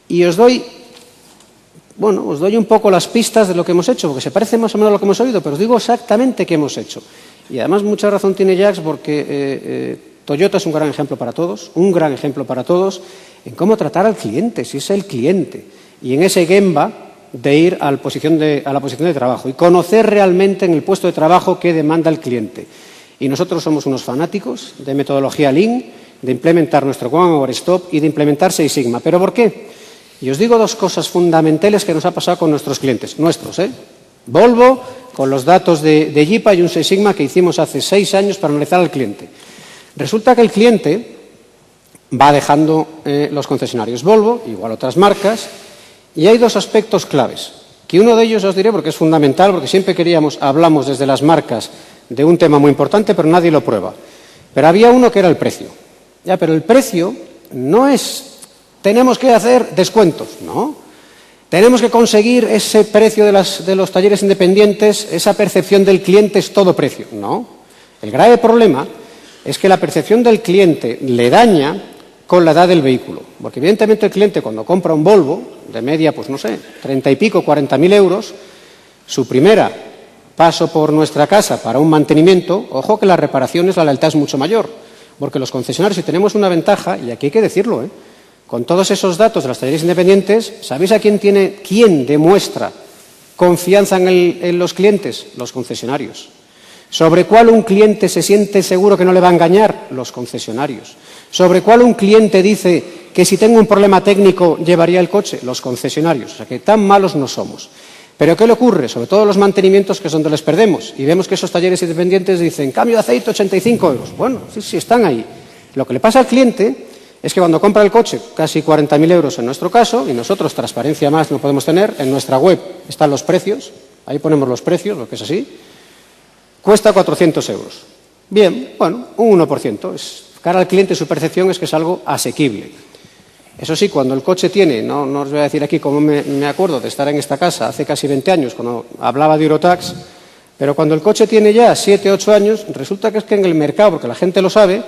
Y os doy un poco las pistas de lo que hemos hecho, porque se parece más o menos a lo que hemos oído, pero os digo exactamente qué hemos hecho. Y además mucha razón tiene Jacques, porque Toyota es un gran ejemplo para todos, en cómo tratar al cliente, si es el cliente. Y en ese gemba de ir a la posición de trabajo y conocer realmente en el puesto de trabajo qué demanda el cliente. Y nosotros somos unos fanáticos de metodología Lean, de implementar nuestro One Hour Stop y de implementar Six Sigma. ¿Pero por qué? Y os digo 2 cosas fundamentales que nos ha pasado con nuestros clientes, Volvo, con los datos de Yipa y un Six Sigma que hicimos hace 6 años para analizar al cliente. Resulta que el cliente va dejando los concesionarios Volvo, igual otras marcas, y hay 2 aspectos claves, que uno de ellos os diré porque es fundamental, porque siempre hablamos desde las marcas de un tema muy importante, pero nadie lo prueba. Pero había uno que era el precio. Ya, pero el precio no es, tenemos que hacer descuentos, no. Tenemos que conseguir ese precio de los talleres independientes, esa percepción del cliente es todo precio, no. El grave problema es que la percepción del cliente le daña con la edad del vehículo. Porque evidentemente el cliente cuando compra un Volvo, de media, pues no sé, 30 y pico, 40.000 euros, su primera paso por nuestra casa para un mantenimiento, ojo que las reparaciones, la lealtad es mucho mayor. Porque los concesionarios, si tenemos una ventaja, y aquí hay que decirlo, con todos esos datos de los talleres independientes, ¿sabéis a quién demuestra confianza en los clientes? Los concesionarios. ¿Sobre cuál un cliente se siente seguro que no le va a engañar? Los concesionarios. ¿Sobre cuál un cliente dice que si tengo un problema técnico llevaría el coche? Los concesionarios. O sea que tan malos no somos. ¿Pero qué le ocurre? Sobre todo los mantenimientos, que es donde les perdemos. Y vemos que esos talleres independientes dicen, cambio de aceite, 85 euros. Bueno, sí, están ahí. Lo que le pasa al cliente es que cuando compra el coche, casi 40.000 euros en nuestro caso, y nosotros transparencia más no podemos tener, en nuestra web están los precios, ahí ponemos los precios, lo que es así. cuesta 400 euros. Bien, bueno, un 1%. Cara al cliente, su percepción es que es algo asequible. Eso sí, cuando el coche tiene, no os voy a decir aquí cómo me acuerdo de estar en esta casa hace casi 20 años, cuando hablaba de Eurotax, pero cuando el coche tiene ya 7, 8 años, resulta que es que en el mercado, porque la gente lo sabe,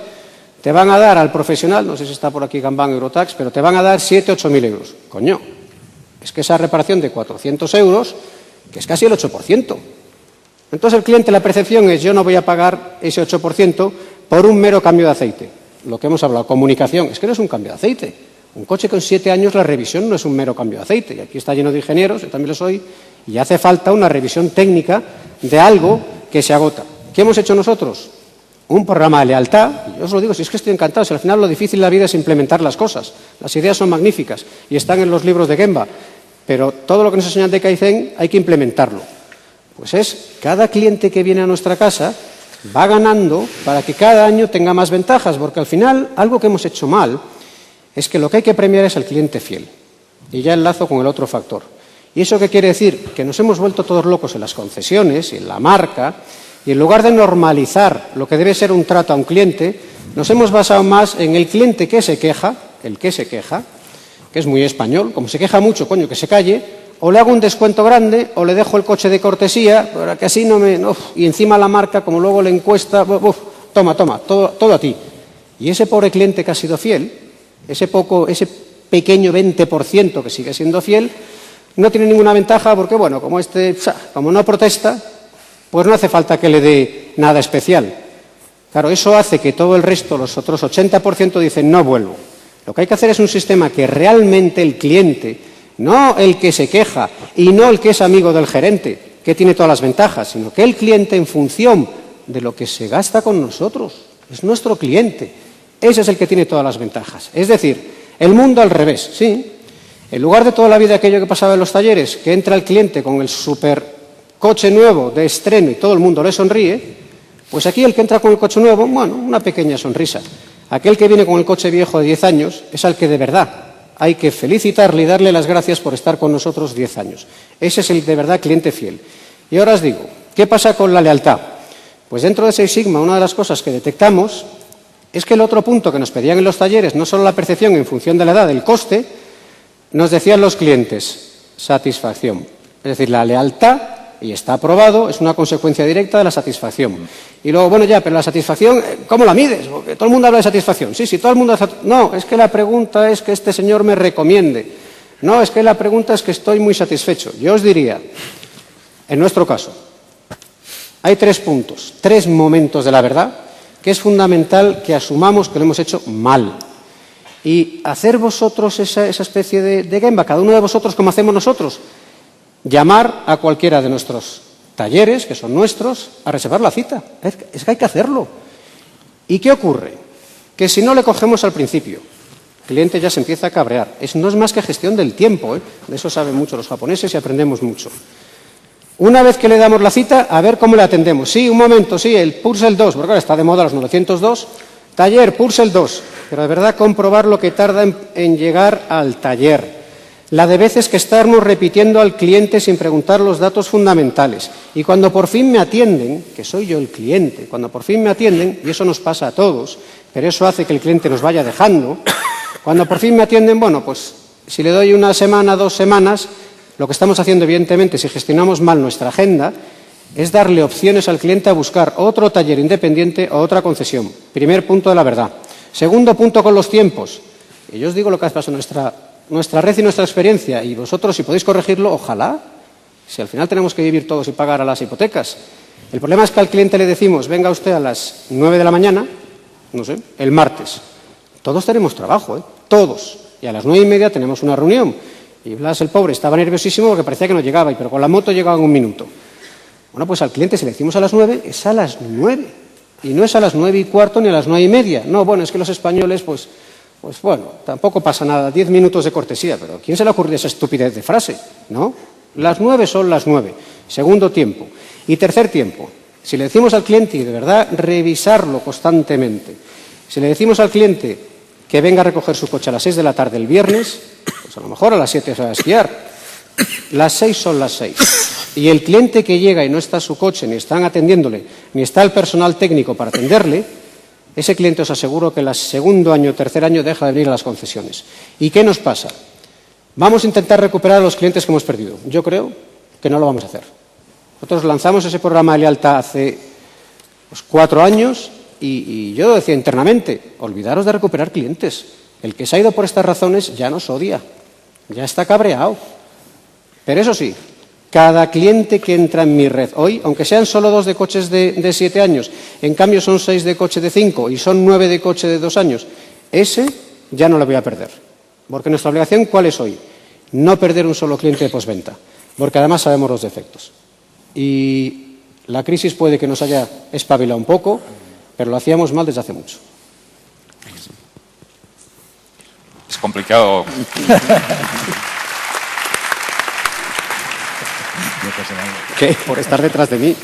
te van a dar al profesional, no sé si está por aquí Gambán Eurotax, pero te van a dar 7, 8 mil euros. Coño, es que esa reparación de 400 euros, que es casi el 8%. Entonces el cliente, la percepción es, yo no voy a pagar ese 8% por un mero cambio de aceite. Lo que hemos hablado, comunicación, es que no es un cambio de aceite. Un coche con 7 años, la revisión no es un mero cambio de aceite. Y aquí está lleno de ingenieros, yo también lo soy, y hace falta una revisión técnica de algo que se agota. ¿Qué hemos hecho nosotros? Un programa de lealtad, y yo os lo digo, si es que estoy encantado, si al final lo difícil de la vida es implementar las cosas. Las ideas son magníficas y están en los libros de Gemba, pero todo lo que nos enseñan de Kaizen hay que implementarlo. Pues es, cada cliente que viene a nuestra casa va ganando para que cada año tenga más ventajas, porque al final algo que hemos hecho mal es que lo que hay que premiar es al cliente fiel. Y ya enlazo con el otro factor. ¿Y eso qué quiere decir? Que nos hemos vuelto todos locos en las concesiones y en la marca, y en lugar de normalizar lo que debe ser un trato a un cliente, nos hemos basado más en el cliente que se queja, que es muy español, como se queja mucho, coño, que se calle, o le hago un descuento grande, o le dejo el coche de cortesía, para que así no me... y encima la marca, como luego le encuesta, toma, todo a ti. Y ese pobre cliente que ha sido fiel, ese pequeño 20% que sigue siendo fiel, no tiene ninguna ventaja porque, bueno, como no protesta, pues no hace falta que le dé nada especial. Claro, eso hace que todo el resto, los otros 80%, dicen no vuelvo. Lo que hay que hacer es un sistema que realmente el cliente, no el que se queja y no el que es amigo del gerente, que tiene todas las ventajas, sino que el cliente, en función de lo que se gasta con nosotros, es nuestro cliente. Ese es el que tiene todas las ventajas. Es decir, el mundo al revés, sí. En lugar de toda la vida aquello que pasaba en los talleres, que entra el cliente con el supercoche nuevo de estreno y todo el mundo le sonríe, pues aquí el que entra con el coche nuevo, bueno, una pequeña sonrisa. Aquel que viene con el coche viejo de 10 años es al que de verdad hay que felicitarle y darle las gracias por estar con nosotros 10 años. Ese es el de verdad cliente fiel. Y ahora os digo, ¿qué pasa con la lealtad? Pues dentro de Six Sigma, una de las cosas que detectamos es que el otro punto que nos pedían en los talleres, no solo la percepción en función de la edad, del coste, nos decían los clientes, satisfacción. Es decir, la lealtad, y está aprobado, es una consecuencia directa de la satisfacción. Y luego, bueno, ya, pero la satisfacción, ¿cómo la mides? Porque todo el mundo habla de satisfacción. Sí, todo el mundo... No, es que la pregunta es que este señor me recomiende. No, es que la pregunta es que estoy muy satisfecho. Yo os diría, en nuestro caso, hay 3 puntos, 3 momentos de la verdad que es fundamental que asumamos que lo hemos hecho mal. Y hacer vosotros esa especie de Gemba, cada uno de vosotros como hacemos nosotros, llamar a cualquiera de nuestros talleres, que son nuestros, a reservar la cita. Es que hay que hacerlo. ¿Y qué ocurre? Que si no le cogemos al principio, el cliente ya se empieza a cabrear. No es más que gestión del tiempo, ¿eh? De eso saben mucho los japoneses y aprendemos mucho. Una vez que le damos la cita, a ver cómo le atendemos. Sí, un momento, sí, el Purcell 2, porque ahora está de moda los 902, taller Purcell 2, pero de verdad comprobar lo que tarda en llegar al taller. La de veces que estarnos repitiendo al cliente sin preguntar los datos fundamentales. Y cuando por fin me atienden, que soy yo el cliente, cuando por fin me atienden, y eso nos pasa a todos, pero eso hace que el cliente nos vaya dejando, cuando por fin me atienden, bueno, pues si le doy 1 semana, 2 semanas, lo que estamos haciendo, evidentemente, si gestionamos mal nuestra agenda, es darle opciones al cliente a buscar otro taller independiente o otra concesión. Primer punto de la verdad. Segundo punto con los tiempos. Y yo os digo lo que pasa en nuestra red y nuestra experiencia, y vosotros, si podéis corregirlo, ojalá, si al final tenemos que vivir todos y pagar a las hipotecas. El problema es que al cliente le decimos, venga usted a las 9 de la mañana, no sé, el martes. Todos tenemos trabajo, todos. Y a las 9:30 tenemos una reunión. Y Blas, el pobre, estaba nerviosísimo porque parecía que no llegaba, pero con la moto llegaba en 1 minuto. Bueno, pues al cliente, si le decimos a las 9, es a las 9. Y no es a las 9:15 ni a las 9:30. No, bueno, es que los españoles, pues bueno, tampoco pasa nada, 10 minutos de cortesía, pero ¿quién se le ocurre esa estupidez de frase? ¿No? Las 9 son las 9. Segundo tiempo. Y tercer tiempo. Si le decimos al cliente, y de verdad revisarlo constantemente, si le decimos al cliente que venga a recoger su coche a las 6 de la tarde el viernes, pues a lo mejor a las 7 se va a esquiar. Las 6 son las 6. Y el cliente que llega y no está su coche, ni están atendiéndole, ni está el personal técnico para atenderle, ese cliente os aseguro que el segundo año, tercer año deja de venir a las concesiones. ¿Y qué nos pasa? Vamos a intentar recuperar a los clientes que hemos perdido. Yo creo que no lo vamos a hacer. Nosotros lanzamos ese programa de lealtad hace 4 años y yo decía internamente, olvidaros de recuperar clientes. El que se ha ido por estas razones ya nos odia, ya está cabreado. Pero eso sí, cada cliente que entra en mi red hoy, aunque sean solo 2 de coches de 7 años, en cambio son 6 de coche de 5 y son 9 de coche de 2 años, ese ya no lo voy a perder. Porque nuestra obligación, ¿cuál es hoy? No perder un solo cliente de postventa, porque además sabemos los defectos. Y la crisis puede que nos haya espabilado un poco, pero lo hacíamos mal desde hace mucho. Es complicado. ¿Qué? Por estar detrás de mí.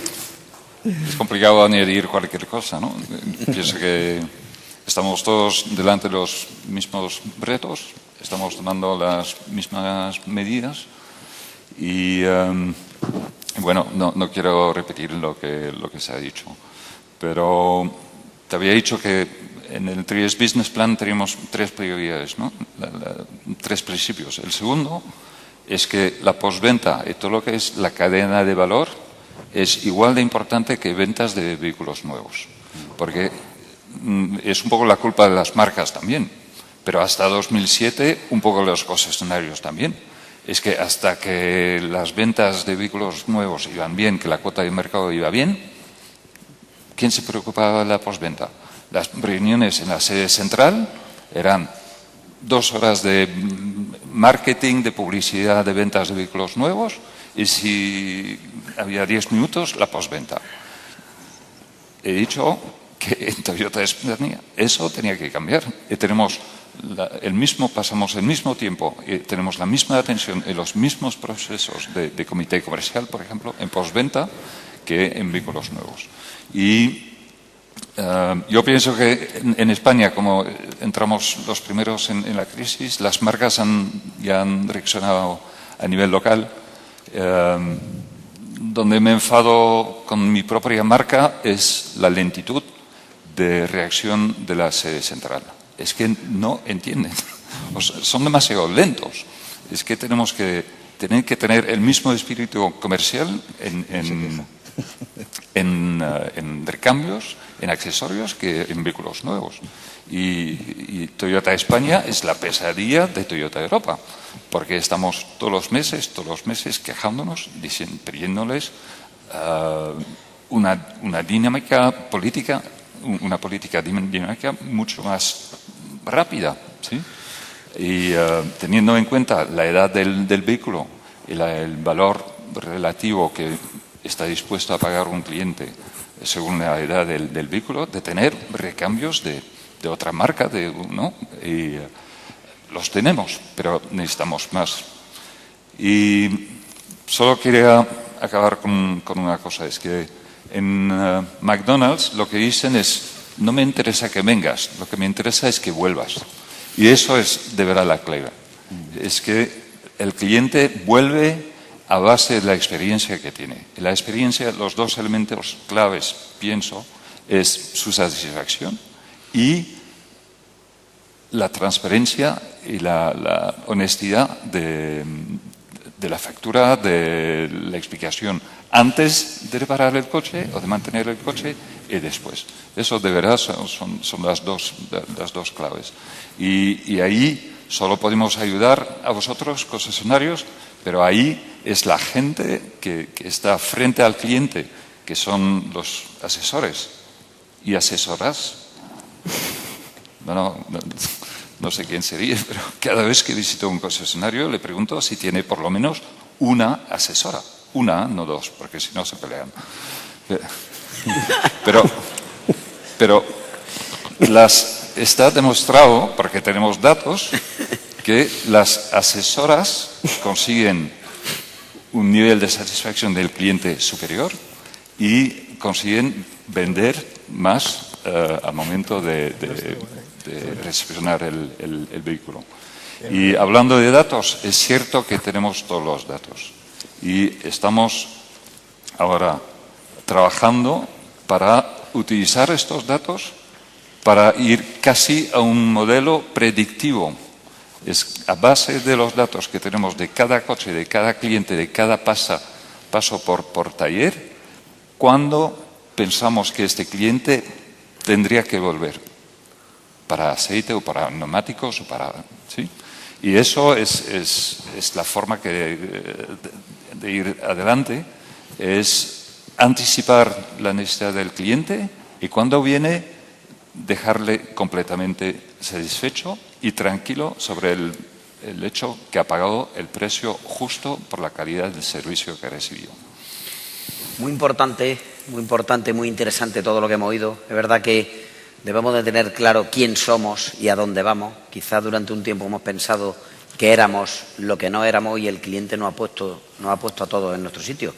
Es complicado añadir cualquier cosa, ¿no? Pienso que estamos todos delante de los mismos retos, estamos tomando las mismas medidas y, bueno, no quiero repetir lo que se ha dicho, pero te había dicho que en el Trieste Business Plan tenemos 3 prioridades, ¿no? 3 principios. El segundo es que la postventa y todo lo que es la cadena de valor es igual de importante que ventas de vehículos nuevos, porque es un poco la culpa de las marcas también, pero hasta 2007 un poco de los concesionarios también. Es que hasta que las ventas de vehículos nuevos iban bien, que la cuota de mercado iba bien, ¿quién se preocupaba de la postventa? Las reuniones en la sede central eran 2 horas de marketing, de publicidad, de ventas de vehículos nuevos, y si había 10 minutos, la postventa. He dicho que en Toyota España eso tenía que cambiar. Y tenemos pasamos el mismo tiempo, y tenemos la misma atención en los mismos procesos de comité comercial, por ejemplo, en postventa, que en vehículos nuevos. Y yo pienso que en España, como entramos los primeros en la crisis, las marcas ya han reaccionado a nivel local. Donde me enfado con mi propia marca es la lentitud de reacción de la sede central. Es que no entienden, son demasiado lentos. Es que tenemos que tener el mismo espíritu comercial en recambios, en accesorios, que en vehículos nuevos. Y Toyota España es la pesadilla de Toyota Europa, porque estamos todos los meses quejándonos, pidiéndoles una dinámica política, una política dinámica mucho más rápida, ¿sí? Y teniendo en cuenta la edad del vehículo y el valor relativo que está dispuesto a pagar un cliente según la edad del vehículo, de tener recambios de otra marca, ¿no? Y los tenemos, pero necesitamos más. Y solo quería acabar con una cosa, es que en McDonald's lo que dicen es: no me interesa que vengas, lo que me interesa es que vuelvas. Y eso es de verdad la clave. Es que el cliente vuelve a base de la experiencia que tiene. Y la experiencia, los 2 elementos claves, pienso, es su satisfacción y la transparencia y la honestidad de la factura, de la explicación antes de reparar el coche o de mantener el coche y después. Eso de verdad son las dos claves. Y ahí solo podemos ayudar a vosotros, concesionarios, pero ahí es la gente que está frente al cliente, que son los asesores y asesoras. Bueno, no sé quién sería, pero cada vez que visito un concesionario le pregunto si tiene por lo menos una asesora. Una, no 2, porque si no se pelean. Pero está demostrado, porque tenemos datos, que las asesoras consiguen un nivel de satisfacción del cliente superior y consiguen vender más al momento de recepcionar el vehículo. Y hablando de datos, es cierto que tenemos todos los datos y estamos ahora trabajando para utilizar estos datos para ir casi a un modelo predictivo. Es a base de los datos que tenemos de cada coche, de cada cliente, de cada paso por taller, cuando pensamos que este cliente tendría que volver para aceite o para neumáticos o para... ¿sí? Y eso es la forma de ir adelante, es anticipar la necesidad del cliente y cuando viene dejarle completamente satisfecho y tranquilo sobre el hecho que ha pagado el precio justo por la calidad del servicio que ha recibido. Muy importante, muy interesante todo lo que hemos oído. Es verdad que debemos de tener claro quién somos y a dónde vamos. Quizás durante un tiempo hemos pensado que éramos lo que no éramos y el cliente nos ha puesto a todos en nuestro sitio.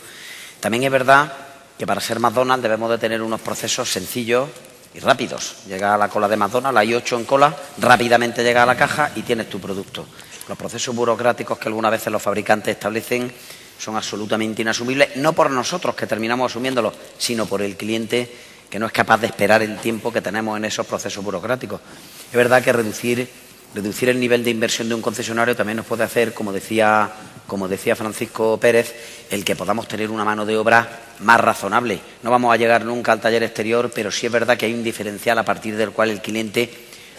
También es verdad que para ser McDonald's debemos de tener unos procesos sencillos y rápidos. Llega a la cola de McDonald's, hay 8 en cola, rápidamente llega a la caja y tienes tu producto. Los procesos burocráticos que algunas veces los fabricantes establecen son absolutamente inasumibles, no por nosotros que terminamos asumiéndolos, sino por el cliente que no es capaz de esperar el tiempo que tenemos en esos procesos burocráticos. Es verdad que reducir el nivel de inversión de un concesionario también nos puede hacer, como decía Francisco Pérez, el que podamos tener una mano de obra más razonable. No vamos a llegar nunca al taller exterior, pero sí es verdad que hay un diferencial a partir del cual el cliente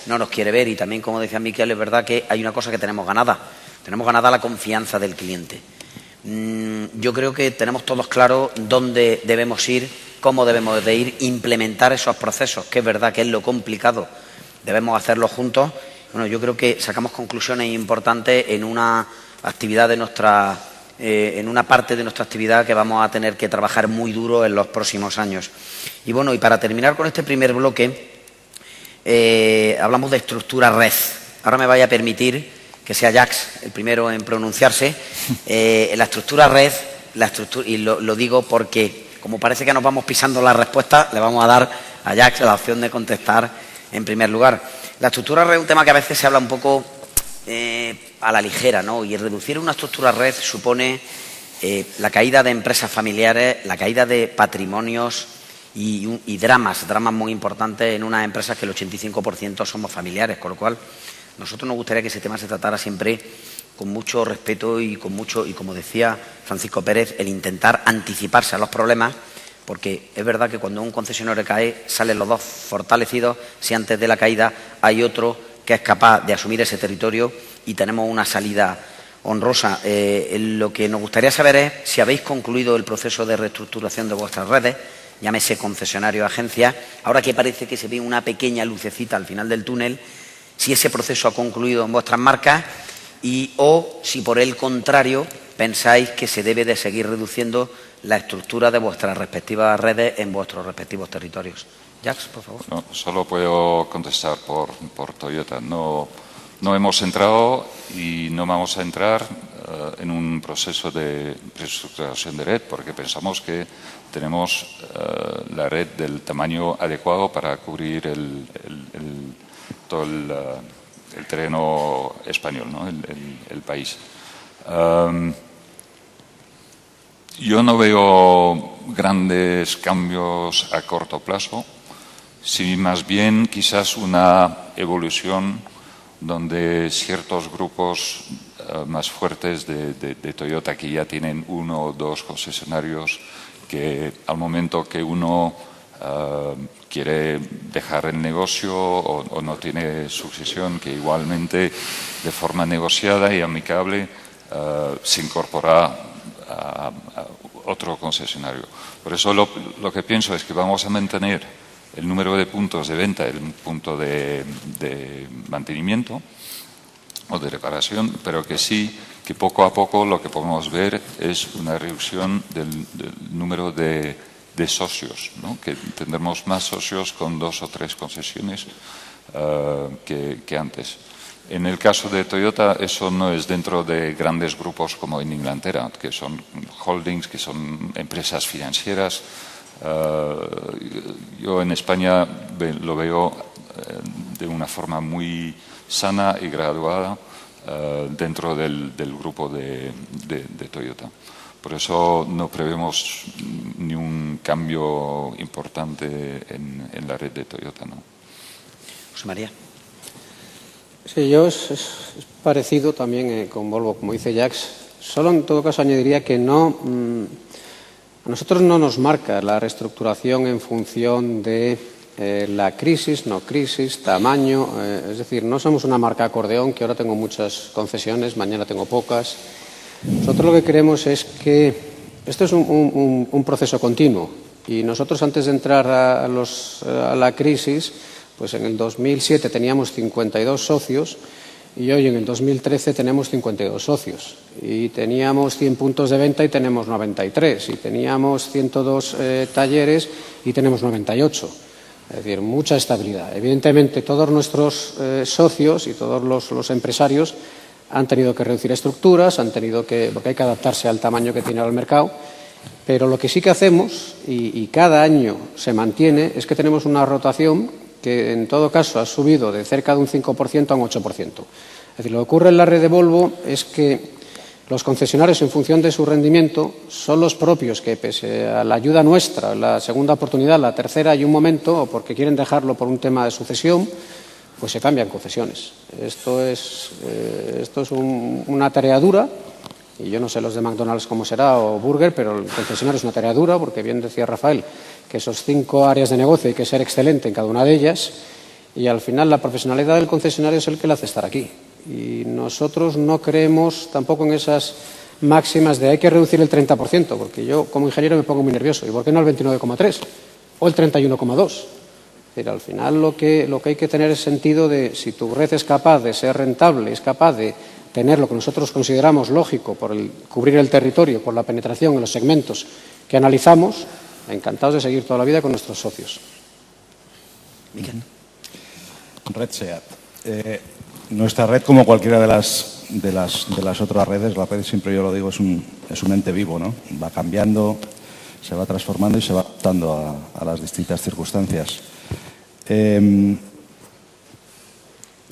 no nos quiere ver. Y también, como decía Miquel, es verdad que hay una cosa que tenemos ganada. Tenemos ganada la confianza del cliente. Yo creo que tenemos todos claro dónde debemos ir, cómo debemos de ir, implementar esos procesos, que es verdad que es lo complicado. Debemos hacerlo juntos. Bueno, yo creo que sacamos conclusiones importantes en una actividad de en una parte de nuestra actividad que vamos a tener que trabajar muy duro en los próximos años. Y bueno, y para terminar con este primer bloque, hablamos de estructura red. Ahora me vaya a permitir que sea Jax el primero en pronunciarse. La estructura red, y lo digo porque, como parece que nos vamos pisando la respuesta, le vamos a dar a Jax la opción de contestar en primer lugar. La estructura red es un tema que a veces se habla un poco a la ligera, ¿no? Y reducir una estructura red supone la caída de empresas familiares, la caída de patrimonios y dramas muy importantes en unas empresas que el 85% somos familiares, con lo cual nosotros nos gustaría que ese tema se tratara siempre con mucho respeto y como decía Francisco Pérez, el intentar anticiparse a los problemas, porque es verdad que cuando un concesionario cae, salen los dos fortalecidos, si antes de la caída hay otro que es capaz de asumir ese territorio y tenemos una salida honrosa. Lo que nos gustaría saber es si habéis concluido el proceso de reestructuración de vuestras redes, llámese concesionario o agencia, ahora que parece que se ve una pequeña lucecita al final del túnel, si ese proceso ha concluido en vuestras marcas o si por el contrario pensáis que se debe de seguir reduciendo la estructura de vuestras respectivas redes en vuestros respectivos territorios. Jax, por favor. No, solo puedo contestar por Toyota. No hemos entrado y no vamos a entrar en un proceso de reestructuración de red porque pensamos que tenemos la red del tamaño adecuado para cubrir todo el terreno español, ¿no? el país. Yo no veo grandes cambios a corto plazo, sino más bien quizás una evolución donde ciertos grupos más fuertes de Toyota que ya tienen 1 o 2 concesionarios, que al momento que uno quiere dejar el negocio o no tiene sucesión, que igualmente de forma negociada y amicable se incorpora a otro concesionario. Por eso lo que pienso es que vamos a mantener el número de puntos de venta, el punto de mantenimiento o de reparación, pero que sí, que poco a poco lo que podemos ver es una reducción del número de socios, ¿no? Que tendremos más socios con 2 o 3 concesiones que antes. En el caso de Toyota, eso no es dentro de grandes grupos como en Inglaterra, que son holdings, que son empresas financieras. Yo en España lo veo de una forma muy sana y graduada, dentro del grupo de Toyota. Por eso no prevemos ni un cambio importante en la red de Toyota, ¿no? José María. Sí, yo es parecido también con Volvo, como dice Jacques. Solo en todo caso añadiría que no, a nosotros no nos marca la reestructuración en función de la crisis, no crisis, tamaño. Es decir, no somos una marca acordeón que ahora tengo muchas concesiones, mañana tengo pocas. Nosotros lo que queremos es que esto es un proceso continuo y nosotros antes de entrar a la crisis, pues en el 2007 teníamos 52 socios y hoy en el 2013 tenemos 52 socios y teníamos 100 puntos de venta y tenemos 93 y teníamos 102 talleres y tenemos 98. Es decir, mucha estabilidad. Evidentemente todos nuestros socios y todos los empresarios han tenido que reducir estructuras, porque hay que adaptarse al tamaño que tiene el mercado, pero lo que sí que hacemos, y cada año se mantiene, es que tenemos una rotación que en todo caso ha subido de cerca de un 5% a un 8%. Es decir, lo que ocurre en la red de Volvo es que los concesionarios, en función de su rendimiento, son los propios que, pese a la ayuda nuestra, la segunda oportunidad, la tercera y un momento, o porque quieren dejarlo por un tema de sucesión, pues se cambian concesiones. Esto es una tarea dura, y yo no sé los de McDonald's cómo será, o Burger, pero el concesionario es una tarea dura, porque bien decía Rafael, que esos 5 áreas de negocio hay que ser excelente en cada una de ellas, y al final la profesionalidad del concesionario es el que le hace estar aquí. Y nosotros no creemos tampoco en esas máximas de hay que reducir el 30%, porque yo como ingeniero me pongo muy nervioso. ¿Y por qué no el 29,3 o el 31,2? Pero al final lo que hay que tener es sentido de si tu red es capaz de ser rentable, es capaz de tener lo que nosotros consideramos lógico por cubrir el territorio, por la penetración en los segmentos que analizamos, encantados de seguir toda la vida con nuestros socios. Miguel. Red SEAT. Nuestra red, como cualquiera de las otras redes, la red, siempre yo lo digo, es un ente vivo, ¿no? Va cambiando, se va transformando y se va adaptando a las distintas circunstancias.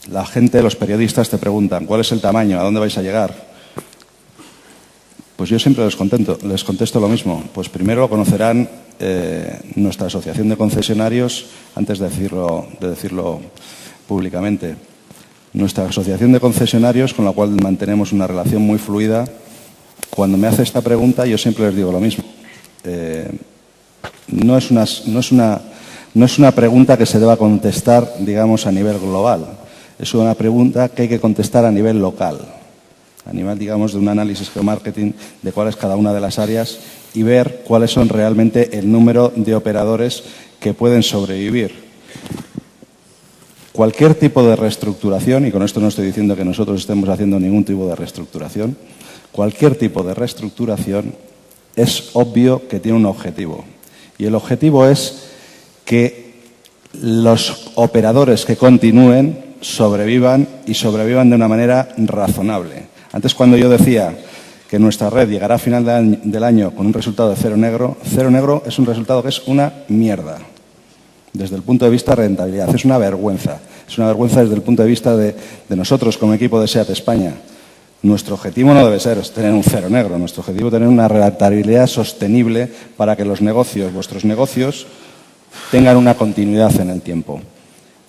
La gente, los periodistas te preguntan ¿cuál es el tamaño? ¿A dónde vais a llegar? Pues yo siempre les contesto lo mismo. Pues primero lo conocerán nuestra asociación de concesionarios antes de decirlo públicamente. Nuestra asociación de concesionarios, con la cual mantenemos una relación muy fluida, cuando me hace esta pregunta yo siempre les digo lo mismo. No es una pregunta que se deba contestar, digamos, a nivel global. Es una pregunta que hay que contestar a nivel local, a nivel, digamos, de un análisis geomarketing de cuál es cada una de las áreas y ver cuáles son realmente el número de operadores que pueden sobrevivir. Cualquier tipo de reestructuración, y con esto no estoy diciendo que nosotros estemos haciendo ningún tipo de reestructuración, cualquier tipo de reestructuración es obvio que tiene un objetivo. Y el objetivo es que los operadores que continúen sobrevivan y sobrevivan de una manera razonable. Antes, cuando yo decía que nuestra red llegará a final del año con un resultado de cero negro es un resultado que es una mierda. Desde el punto de vista de rentabilidad. Es una vergüenza. Es una vergüenza desde el punto de vista de nosotros como equipo de SEAT España. Nuestro objetivo no debe ser tener un cero negro. Nuestro objetivo es tener una rentabilidad sostenible para que los negocios, vuestros negocios, tengan una continuidad en el tiempo.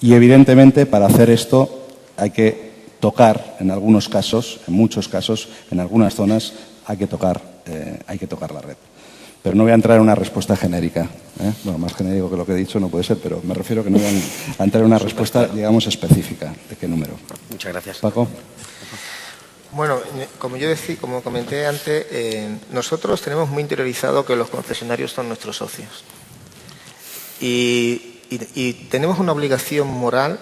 Y evidentemente para hacer esto hay que tocar en algunos casos, en muchos casos, en algunas zonas hay que tocar la red. Pero no voy a entrar en una respuesta genérica. Bueno, más genérico que lo que he dicho no puede ser, pero me refiero que no voy a entrar en una respuesta, digamos, específica. ¿De qué número? Muchas gracias. Paco. Bueno, como comenté antes, nosotros tenemos muy interiorizado que los concesionarios son nuestros socios. Y tenemos una obligación moral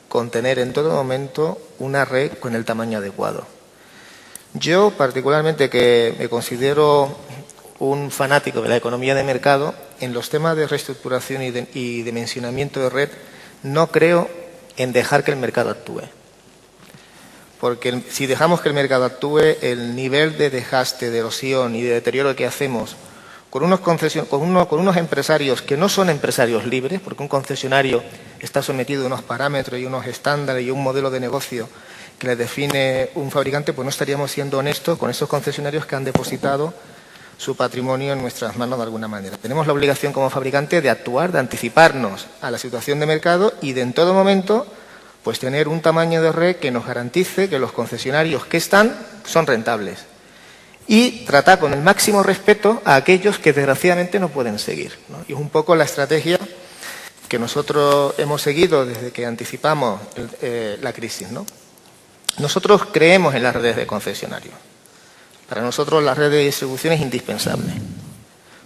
con tener en todo momento una red con el tamaño adecuado. Yo, particularmente, que me considero un fanático de la economía de mercado, en los temas de reestructuración y dimensionamiento de red, no creo en dejar que el mercado actúe. Porque si dejamos que el mercado actúe, el nivel de desgaste, de erosión y de deterioro que hacemos con unos empresarios que no son empresarios libres, porque un concesionario está sometido a unos parámetros y unos estándares y un modelo de negocio que le define un fabricante, pues no estaríamos siendo honestos con esos concesionarios que han depositado su patrimonio en nuestras manos de alguna manera. Tenemos la obligación como fabricante de actuar, de anticiparnos a la situación de mercado y de en todo momento pues tener un tamaño de red que nos garantice que los concesionarios que están son rentables y tratar con el máximo respeto a aquellos que desgraciadamente no pueden seguir, ¿no? Y es un poco la estrategia que nosotros hemos seguido desde que anticipamos la crisis, ¿no? Nosotros creemos en las redes de concesionarios. Para nosotros la red de distribución es indispensable.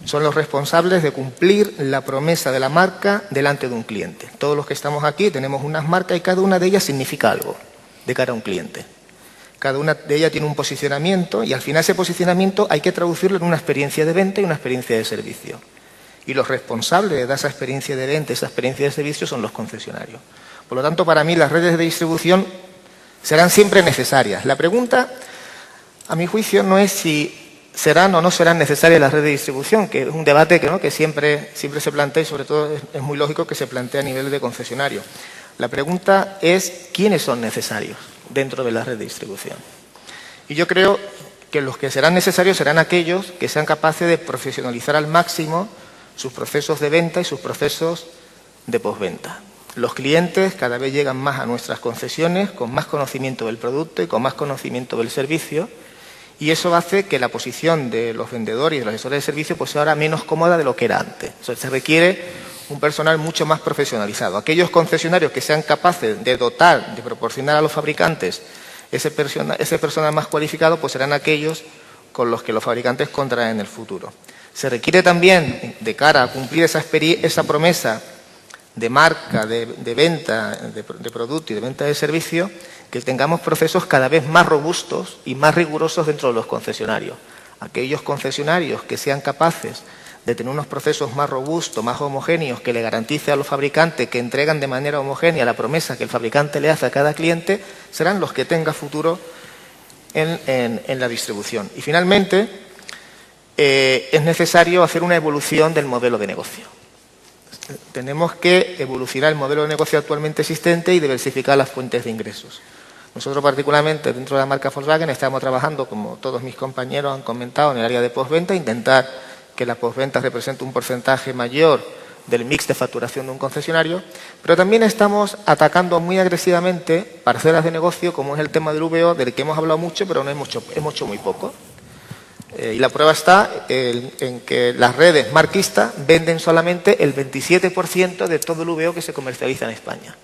Son los responsables de cumplir la promesa de la marca delante de un cliente. Todos los que estamos aquí tenemos unas marcas y cada una de ellas significa algo de cara a un cliente. Cada una de ellas tiene un posicionamiento y al final ese posicionamiento hay que traducirlo en una experiencia de venta y una experiencia de servicio. Y los responsables de dar esa experiencia de venta, esa experiencia de servicio son los concesionarios. Por lo tanto, para mí las redes de distribución serán siempre necesarias. La pregunta, a mi juicio, no es si serán o no serán necesarias las redes de distribución, que es un debate que siempre se plantea y sobre todo es muy lógico que se plantee a nivel de concesionario. La pregunta es quiénes son necesarios dentro de la red de distribución. Y yo creo que los que serán necesarios serán aquellos que sean capaces de profesionalizar al máximo sus procesos de venta y sus procesos de postventa. Los clientes cada vez llegan más a nuestras concesiones con más conocimiento del producto y con más conocimiento del servicio y eso hace que la posición de los vendedores y de los asesores de servicio pues sea ahora menos cómoda de lo que era antes. O sea, se requiere un personal mucho más profesionalizado. Aquellos concesionarios que sean capaces de dotar, de proporcionar a los fabricantes ese personal más cualificado, pues serán aquellos con los que los fabricantes contarán en el futuro. Se requiere también, de cara a cumplir esa promesa de marca, de venta de producto y de venta de servicio, que tengamos procesos cada vez más robustos y más rigurosos dentro de los concesionarios. Aquellos concesionarios que sean capaces de tener unos procesos más robustos, más homogéneos, que le garantice a los fabricantes que entregan de manera homogénea la promesa que el fabricante le hace a cada cliente, serán los que tengan futuro en la distribución. Y finalmente, es necesario hacer una evolución del modelo de negocio. Tenemos que evolucionar el modelo de negocio actualmente existente y diversificar las fuentes de ingresos. Nosotros particularmente dentro de la marca Volkswagen estamos trabajando, como todos mis compañeros han comentado, en el área de postventa, intentar que la postventa represente un porcentaje mayor del mix de facturación de un concesionario, pero también estamos atacando muy agresivamente parcelas de negocio como es el tema del VO, del que hemos hablado mucho, pero no hemos hecho muy poco. Y la prueba está en que las redes marquistas venden solamente el 27% de todo el VO que se comercializa en España.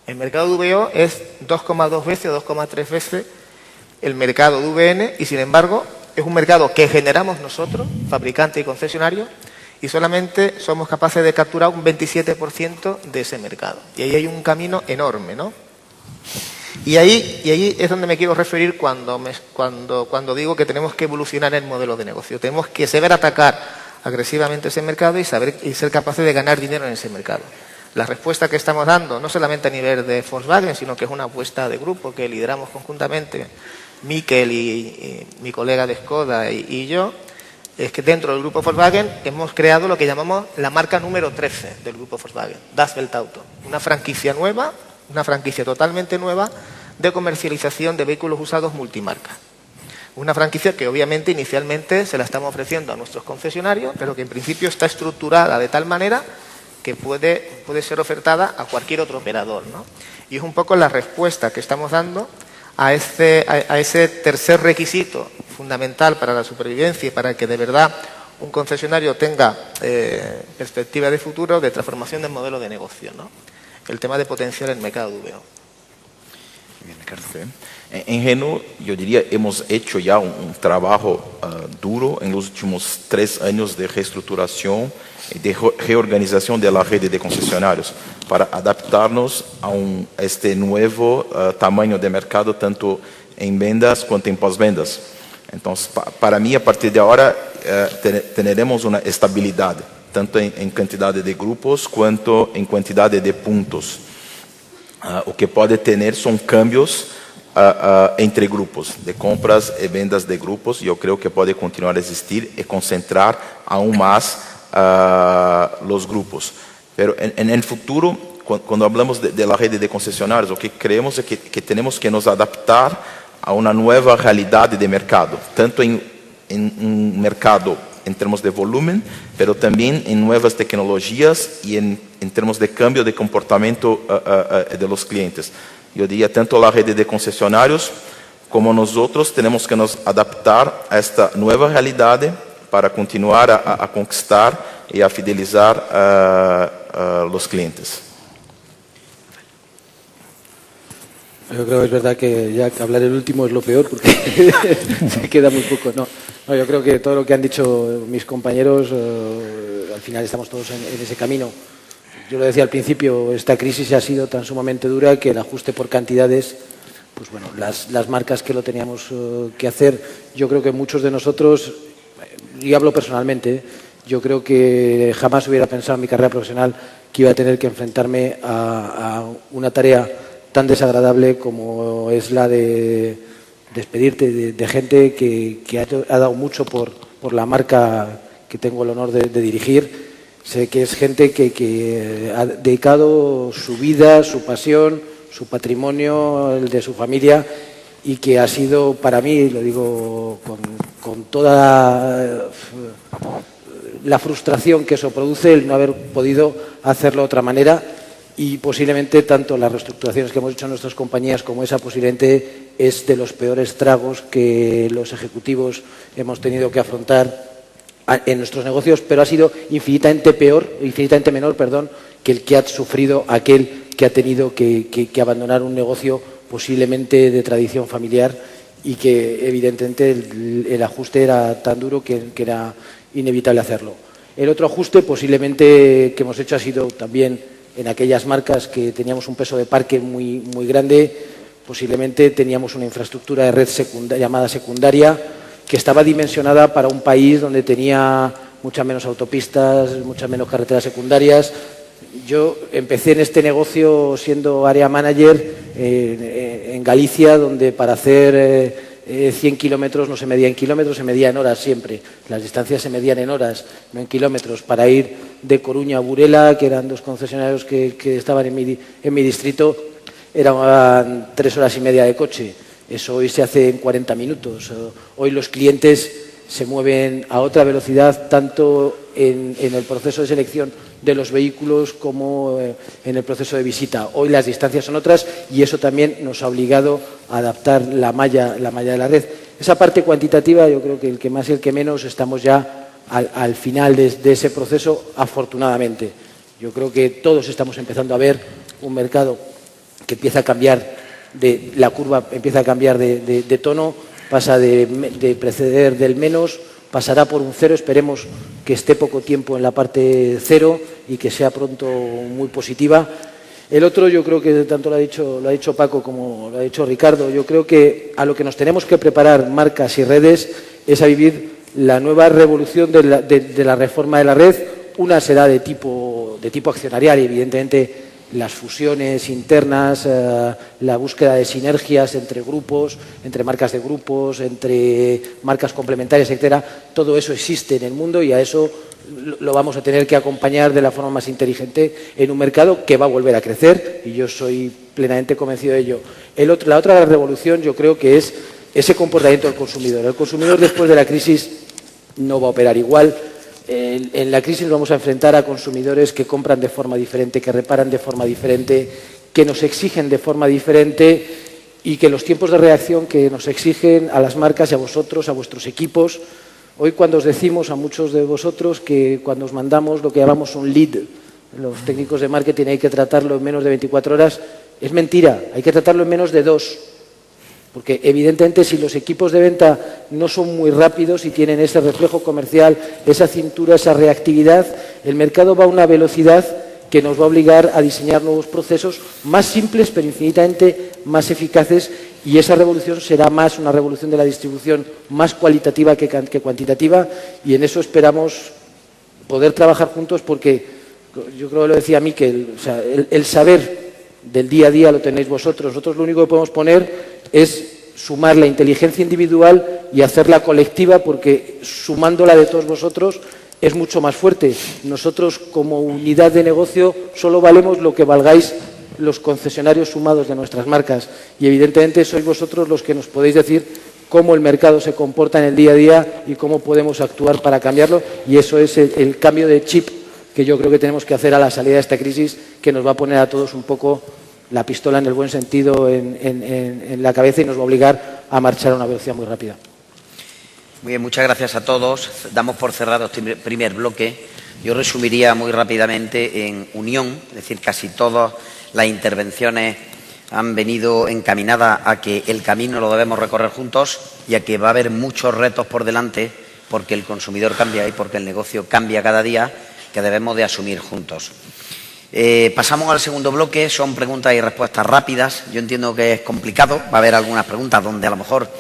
El mercado de VO es 2,2 veces o 2,3 veces el mercado de VN y, sin embargo, es un mercado que generamos nosotros, fabricantes y concesionarios, y solamente somos capaces de capturar un 27% de ese mercado. Y ahí hay un camino enorme, ¿no? Y ahí es donde me quiero referir cuando digo que tenemos que evolucionar el modelo de negocio. Tenemos que saber atacar agresivamente ese mercado y ser capaces de ganar dinero en ese mercado. La respuesta que estamos dando, no solamente a nivel de Volkswagen, sino que es una apuesta de grupo que lideramos conjuntamente, Mikel y mi colega de Skoda y yo, es que dentro del grupo Volkswagen hemos creado lo que llamamos la marca número 13 del grupo Volkswagen, Das Welt Auto. Una franquicia nueva, una franquicia totalmente nueva de comercialización de vehículos usados multimarca. Una franquicia que obviamente inicialmente se la estamos ofreciendo a nuestros concesionarios, pero que en principio está estructurada de tal manera que puede ser ofertada a cualquier otro operador, ¿no? Y es un poco la respuesta que estamos dando a ese tercer requisito fundamental para la supervivencia y para que de verdad un concesionario tenga perspectiva de futuro, de transformación del modelo de negocio, ¿no? El tema de potenciar el mercado de VO. En Renault, yo diría, hemos hecho ya un trabajo duro en los últimos 3 años de reestructuración y de reorganización de la red de concesionarios para adaptarnos a este nuevo tamaño de mercado, tanto en ventas cuanto en posvendas. Entonces, para mí, a partir de ahora, tendremos una estabilidad, tanto en cantidad de grupos cuanto en cantidad de puntos. O que puede tener son cambios entre grupos, de compras y vendas de grupos. Yo creo que puede continuar a existir y concentrar aún más los grupos. Pero en el futuro, cuando hablamos de la red de concesionarios, lo que creemos es que tenemos que nos adaptar a una nueva realidad de mercado, tanto en un mercado en términos de volumen, pero también en nuevas tecnologías y en términos de cambio de comportamiento de los clientes. Yo diría, tanto la red de concesionarios como nosotros tenemos que nos adaptar a esta nueva realidad para continuar a conquistar y a fidelizar a los clientes. Yo creo que es verdad que ya hablar el último es lo peor porque se queda muy poco. No, yo creo que todo lo que han dicho mis compañeros, al final estamos todos en ese camino. Yo lo decía al principio, esta crisis ha sido tan sumamente dura que el ajuste por cantidades, pues bueno, las marcas que lo teníamos que hacer, yo creo que muchos de nosotros, y hablo personalmente, yo creo que jamás hubiera pensado en mi carrera profesional que iba a tener que enfrentarme a una tarea tan desagradable como es la de despedirte de gente que ha dado mucho por la marca que tengo el honor de dirigir. Sé que es gente que ha dedicado su vida, su pasión, su patrimonio, el de su familia, y que ha sido para mí, lo digo con toda la frustración que eso produce, el no haber podido hacerlo de otra manera. Y posiblemente tanto las reestructuraciones que hemos hecho en nuestras compañías como esa posiblemente es de los peores tragos que los ejecutivos hemos tenido que afrontar en nuestros negocios, pero ha sido infinitamente menor, que el que ha sufrido aquel que ha tenido que abandonar un negocio posiblemente de tradición familiar y que evidentemente el ajuste era tan duro que era inevitable hacerlo. El otro ajuste posiblemente que hemos hecho ha sido también en aquellas marcas que teníamos un peso de parque muy grande, posiblemente teníamos una infraestructura de red llamada secundaria que estaba dimensionada para un país donde tenía muchas menos autopistas, muchas menos carreteras secundarias. Yo empecé en este negocio siendo área manager en Galicia, donde para hacer 100 kilómetros no se medía en kilómetros, se medía en horas siempre. Las distancias se medían en horas, no en kilómetros. Para ir de Coruña a Burela, que eran dos concesionarios que estaban en mi distrito, eran 3 horas y media de coche. Eso hoy se hace en 40 minutos. Hoy los clientes se mueven a otra velocidad, tanto en el proceso de selección de los vehículos como en el proceso de visita. Hoy las distancias son otras y eso también nos ha obligado a adaptar la malla de la red. Esa parte cuantitativa, yo creo que el que más y el que menos estamos ya al final de ese proceso, afortunadamente. Yo creo que todos estamos empezando a ver un mercado que empieza a cambiar, la curva empieza a cambiar de tono, pasa de preceder del menos, pasará por un cero, esperemos que esté poco tiempo en la parte cero y que sea pronto muy positiva. El otro, yo creo que tanto lo ha dicho Paco como lo ha dicho Ricardo, yo creo que a lo que nos tenemos que preparar marcas y redes es a vivir la nueva revolución de la reforma de la red. Una será de tipo accionarial y evidentemente las fusiones internas, la búsqueda de sinergias entre grupos, entre marcas de grupos, entre marcas complementarias, etcétera. Todo eso existe en el mundo y a eso lo vamos a tener que acompañar de la forma más inteligente en un mercado que va a volver a crecer y yo soy plenamente convencido de ello. La otra revolución yo creo que es ese comportamiento del consumidor. El consumidor después de la crisis no va a operar igual. En la crisis vamos a enfrentar a consumidores que compran de forma diferente, que reparan de forma diferente, que nos exigen de forma diferente y que los tiempos de reacción que nos exigen a las marcas y a vosotros, a vuestros equipos. Hoy cuando os decimos a muchos de vosotros que cuando os mandamos lo que llamamos un lead, los técnicos de marketing hay que tratarlo en menos de 24 horas, es mentira, hay que tratarlo en menos de 2. Porque evidentemente si los equipos de venta no son muy rápidos y tienen ese reflejo comercial, esa cintura, esa reactividad, el mercado va a una velocidad que nos va a obligar a diseñar nuevos procesos más simples pero infinitamente más eficaces y esa revolución será más una revolución de la distribución más cualitativa que cuantitativa y en eso esperamos poder trabajar juntos porque yo creo que lo decía Miquel, el saber del día a día lo tenéis vosotros. Nosotros lo único que podemos poner es sumar la inteligencia individual y hacerla colectiva, porque sumándola de todos vosotros es mucho más fuerte. Nosotros, como unidad de negocio, solo valemos lo que valgáis los concesionarios sumados de nuestras marcas, y evidentemente sois vosotros los que nos podéis decir cómo el mercado se comporta en el día a día y cómo podemos actuar para cambiarlo, y eso es el cambio de chip que yo creo que tenemos que hacer a la salida de esta crisis, que nos va a poner a todos un poco la pistola, en el buen sentido, en la cabeza, y nos va a obligar a marchar a una velocidad muy rápida. Muy bien, muchas gracias a todos. Damos por cerrado este primer bloque. Yo resumiría muy rápidamente en unión, es decir, casi todas las intervenciones han venido encaminadas a que el camino lo debemos recorrer juntos y a que va a haber muchos retos por delante, porque el consumidor cambia y porque el negocio cambia cada día, que debemos de asumir juntos. Pasamos al segundo bloque, son preguntas y respuestas rápidas. Yo entiendo que es complicado, va a haber algunas preguntas donde a lo mejor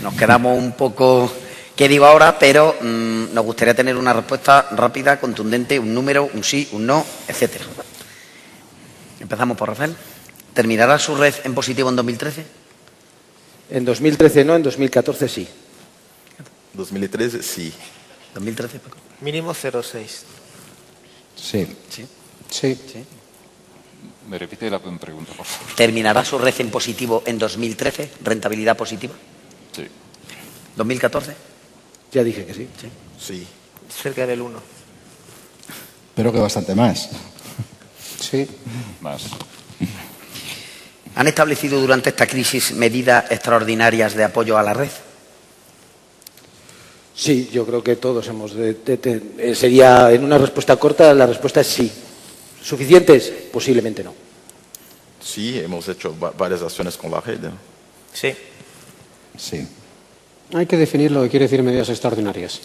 nos quedamos un poco, ¿qué digo ahora? Pero nos gustaría tener una respuesta rápida, contundente, un número, un sí, un no, etcétera. Empezamos por Rafael. ¿Terminará su red en positivo en 2013? En 2013 no, en 2014 sí. 2013 sí. 2013, Paco. Mínimo 0,6. Sí. Sí. Sí. Sí. Me repite la pregunta, por favor. ¿Terminará su red en positivo en 2013? ¿Rentabilidad positiva? Sí. ¿2014? Ya dije que sí. Sí. Cerca del 1. Pero que bastante más. Sí. Más. ¿Han establecido durante esta crisis medidas extraordinarias de apoyo a la red? Sí, yo creo que todos hemos sería, en una respuesta corta, la respuesta es sí. ¿Suficientes? Posiblemente no. Sí, hemos hecho varias acciones con la red. Sí. Sí. Hay que definir lo que quiere decir medidas extraordinarias.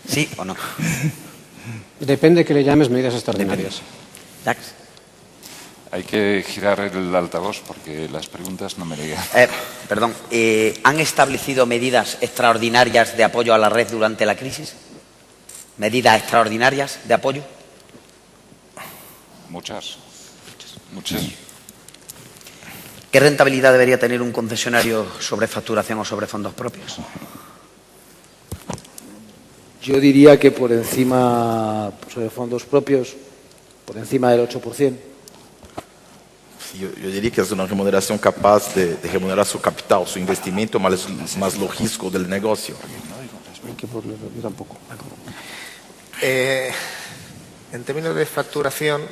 ¿Sí o no? Depende que le llames medidas extraordinarias. Dax. Hay que girar el altavoz porque las preguntas no me llegan. Perdón, ¿han establecido medidas extraordinarias de apoyo a la red durante la crisis? ¿Medidas extraordinarias de apoyo? Muchas. ¿Qué rentabilidad debería tener un concesionario sobre facturación o sobre fondos propios? Yo diría que por encima, sobre fondos propios, por encima del 8%. Sí, yo diría que es una remuneración capaz de remunerar su capital, su investimento, más lo riesgo del negocio. Yo tampoco. En términos de facturación,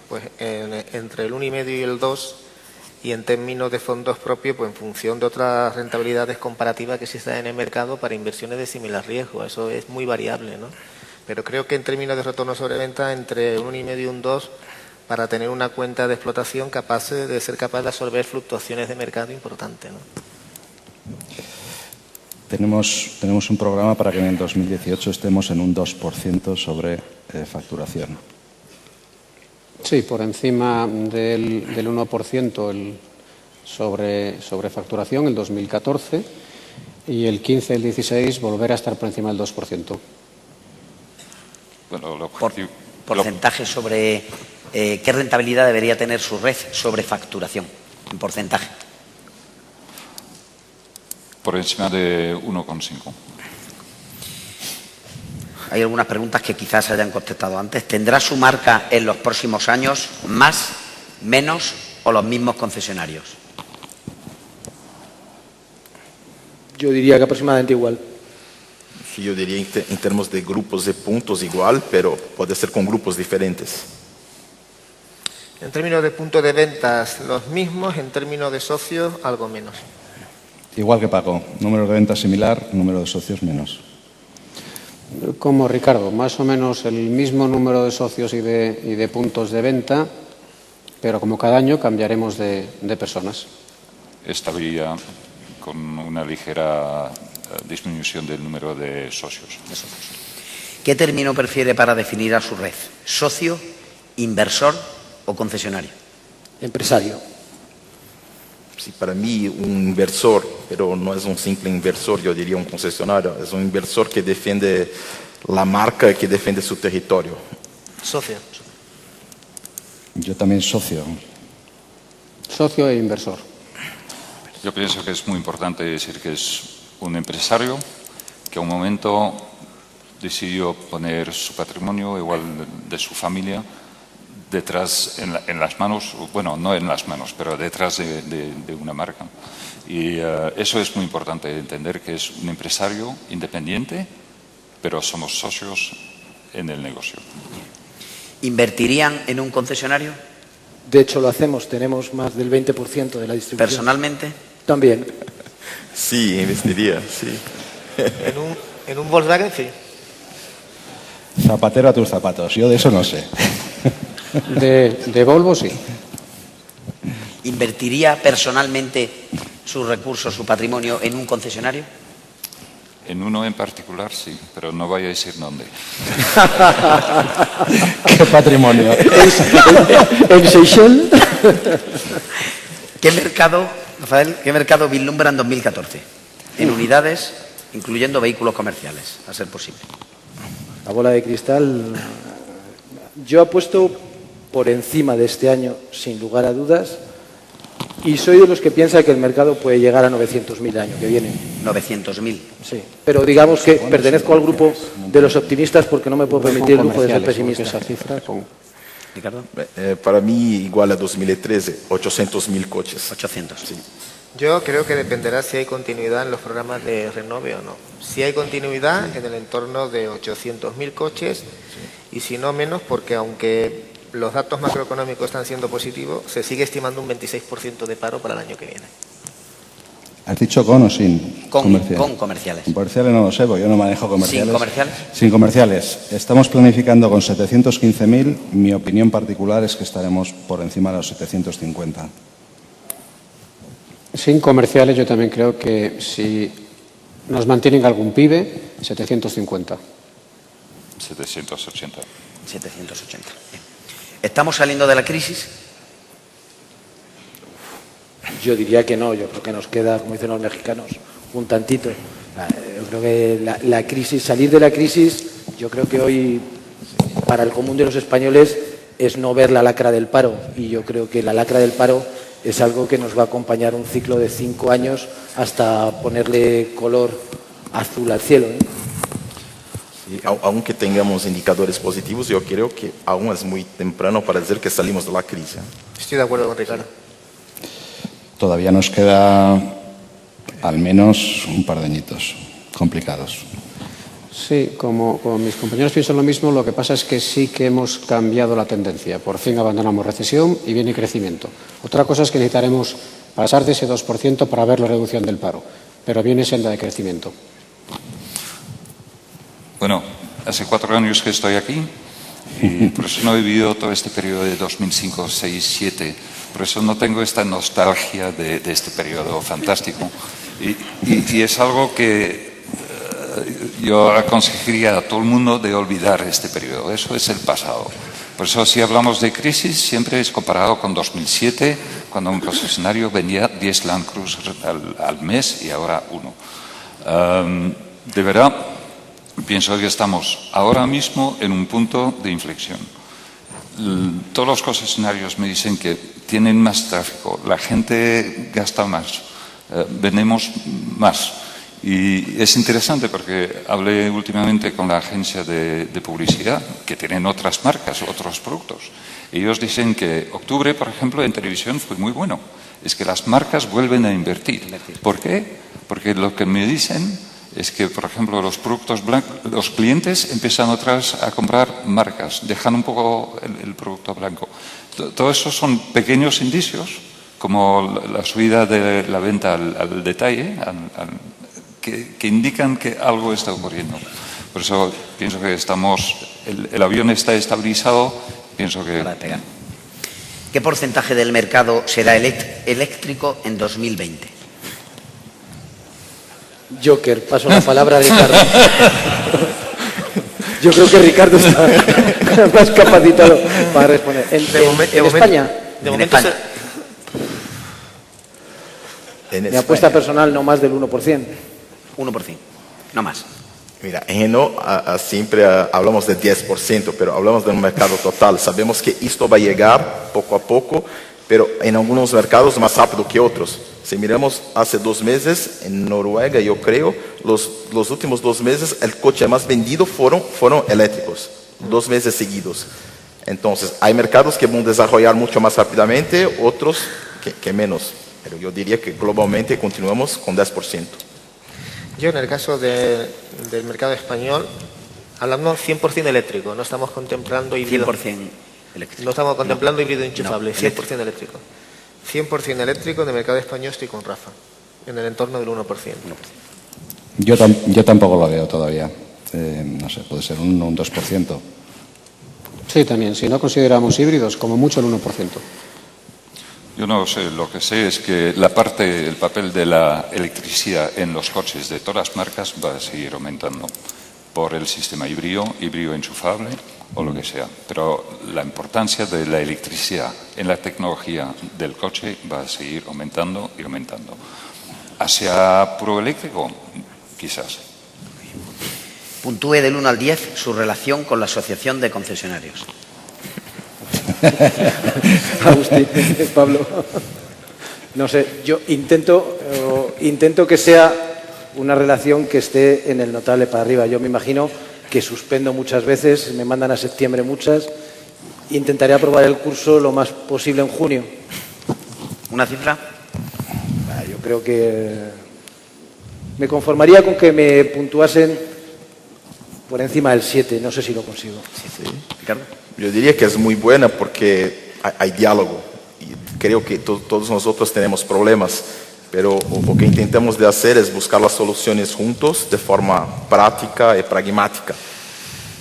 pues entre el 1,5 y el 2, y en términos de fondos propios, pues en función de otras rentabilidades comparativas que existan en el mercado para inversiones de similar riesgo. Eso es muy variable, ¿no? Pero creo que en términos de retorno sobre venta, entre un 1,5 y un 2, para tener una cuenta de explotación capaz de ser capaz de absorber fluctuaciones de mercado importantes, ¿no? Tenemos un programa para que en el 2018 estemos en un 2% sobre facturación. Sí, por encima del 1% sobre facturación el 2014, y el 15 y el 16 volver a estar por encima del 2%. Bueno, el objetivo... Porcentaje sobre qué rentabilidad debería tener su red sobre facturación, en porcentaje. Por encima de 1,5. Hay algunas preguntas que quizás se hayan contestado antes. ¿Tendrá su marca en los próximos años más, menos o los mismos concesionarios? Yo diría que aproximadamente igual. Sí, yo diría en términos de grupos de puntos igual, pero puede ser con grupos diferentes. En términos de puntos de ventas, los mismos. En términos de socios, algo menos. Igual que Paco, número de ventas similar, número de socios menos. Como Ricardo, más o menos el mismo número de socios y de puntos de venta, pero como cada año cambiaremos de personas. Estabilidad con una ligera disminución del número de socios. ¿Qué término prefiere para definir a su red? ¿Socio, inversor o concesionario? Empresario. Sí, para mí un inversor, pero no es un simple inversor, yo diría un concesionario, es un inversor que defiende la marca y que defiende su territorio. Socio. Yo también socio. Socio e inversor. Yo pienso que es muy importante decir que es un empresario que a un momento decidió poner su patrimonio, igual de su familia, detrás, en las manos, bueno, no en las manos, pero detrás de una marca. Y eso es muy importante, entender que es un empresario independiente, pero somos socios en el negocio. ¿Invertirían en un concesionario? De hecho, lo hacemos. Tenemos más del 20% de la distribución. ¿Personalmente? También. Sí, investiría, sí. En un Volkswagen, sí. Zapatero a tus zapatos. Yo de eso no sé. De Volvo, sí. ¿Invertiría personalmente sus recursos, su patrimonio en un concesionario? En uno en particular, sí, pero no voy a decir dónde. ¿Qué patrimonio? ¿En Seychelles? ¿Qué mercado, Rafael, qué mercado vislumbra en 2014? En unidades, incluyendo vehículos comerciales, a ser posible. La bola de cristal. Yo apuesto por encima de este año, sin lugar a dudas, y soy de los que piensa que el mercado puede llegar a 900.000 el año que viene. 900.000. Sí, pero digamos que pertenezco al grupo de los optimistas porque no me puedo permitir el lujo de ser pesimista. Esa cifra Ricardo. Para mí, igual a 2013, 800.000 coches. 800. Sí. Yo creo que dependerá si hay continuidad en los programas de Renove o no. Si hay continuidad, en el entorno de 800.000 coches, y si no menos, porque aunque los datos macroeconómicos están siendo positivos, se sigue estimando un 26% de paro para el año que viene. ¿Has dicho con o sin comerciales? Con comerciales. Comerciales no lo sé, porque yo no manejo comerciales. ¿Sin comerciales? Sin comerciales. Estamos planificando con 715.000. Mi opinión particular es que estaremos por encima de los 750. Sin comerciales, yo también creo que si nos mantienen algún PIB, 750. 780. 780. Bien. ¿Estamos saliendo de la crisis? Yo diría que no, yo creo que nos queda, como dicen los mexicanos, un tantito. Yo creo que la crisis, salir de la crisis, yo creo que hoy, para el común de los españoles, es no ver la lacra del paro. Y yo creo que la lacra del paro es algo que nos va a acompañar un ciclo de 5 años hasta ponerle color azul al cielo, ¿eh? Y aunque tengamos indicadores positivos, yo creo que aún es muy temprano para decir que salimos de la crisis. Estoy de acuerdo con Ricardo. Todavía nos queda al menos un par de añitos complicados. Sí, como mis compañeros piensan lo mismo, lo que pasa es que sí que hemos cambiado la tendencia. Por fin abandonamos recesión y viene crecimiento. Otra cosa es que necesitaremos pasar de ese 2% para ver la reducción del paro, pero viene senda de crecimiento. Bueno, hace 4 años que estoy aquí y por eso no he vivido todo este periodo de 2005, 2006, 2007. Por eso no tengo esta nostalgia de este periodo fantástico. Y es algo que yo aconsejaría a todo el mundo de olvidar este periodo. Eso es el pasado. Por eso si hablamos de crisis siempre es comparado con 2007, cuando un concesionario vendía 10 Land Cruiser al mes y ahora 1. De verdad, pienso que estamos ahora mismo en un punto de inflexión. Todos los concesionarios me dicen que tienen más tráfico, la gente gasta más, vendemos más. Y es interesante porque hablé últimamente con la agencia de publicidad, que tienen otras marcas, otros productos. Ellos dicen que octubre, por ejemplo, en televisión fue muy bueno. Es que las marcas vuelven a invertir. ¿Por qué? Porque lo que me dicen es que, por ejemplo, los productos blancos, los clientes empiezan otras a comprar marcas, dejan un poco el producto blanco. Todo eso son pequeños indicios, como la subida de la venta al detalle, que indican que algo está ocurriendo. Por eso pienso que el avión está estabilizado, pienso que... ¿Qué porcentaje del mercado será eléctrico en 2020? Joker, paso la palabra a Ricardo. Yo creo que Ricardo está más capacitado para responder. ¿En España? De momento Mi apuesta personal no más del 1%. 1%, no más. Mira, en Renault siempre hablamos de 10%, pero hablamos de un mercado total. Sabemos que esto va a llegar poco a poco, pero en algunos mercados más rápido que otros. Si miramos hace 2 meses en Noruega, yo creo, los últimos 2 meses el coche más vendido fueron eléctricos, 2 meses seguidos. Entonces, hay mercados que van a desarrollar mucho más rápidamente, otros que menos. Pero yo diría que globalmente continuamos con 10%. Yo en el caso del mercado español, hablamos 100% eléctrico, no estamos contemplando híbrido. 100% eléctrico. No estamos contemplando híbrido enchufable, No, 100% eléctrico. 100% eléctrico, en el mercado español estoy con Rafa, en el entorno del 1%. Yo tampoco lo veo todavía. No sé, puede ser un 2%. Sí, también. Si no consideramos híbridos, como mucho el 1%. Yo no sé, lo que sé es que el papel de la electricidad en los coches de todas las marcas va a seguir aumentando por el sistema híbrido enchufable o lo que sea. Pero la importancia de la electricidad en la tecnología del coche va a seguir aumentando y aumentando. ¿Hacia puro eléctrico? Quizás. Puntúe del 1 al 10 su relación con la Asociación de Concesionarios. Agustín, Pablo. No sé, yo intento que sea una relación que esté en el notable para arriba. Yo me imagino que suspendo muchas veces, me mandan a septiembre muchas. Intentaré aprobar el curso lo más posible en junio. ¿Una cifra? Yo creo que me conformaría con que me puntuasen por encima del 7. No sé si lo consigo. Sí. Ricardo. Yo diría que es muy buena porque hay diálogo y creo que todos nosotros tenemos problemas, pero lo que intentamos de hacer es buscar las soluciones juntos de forma práctica y pragmática.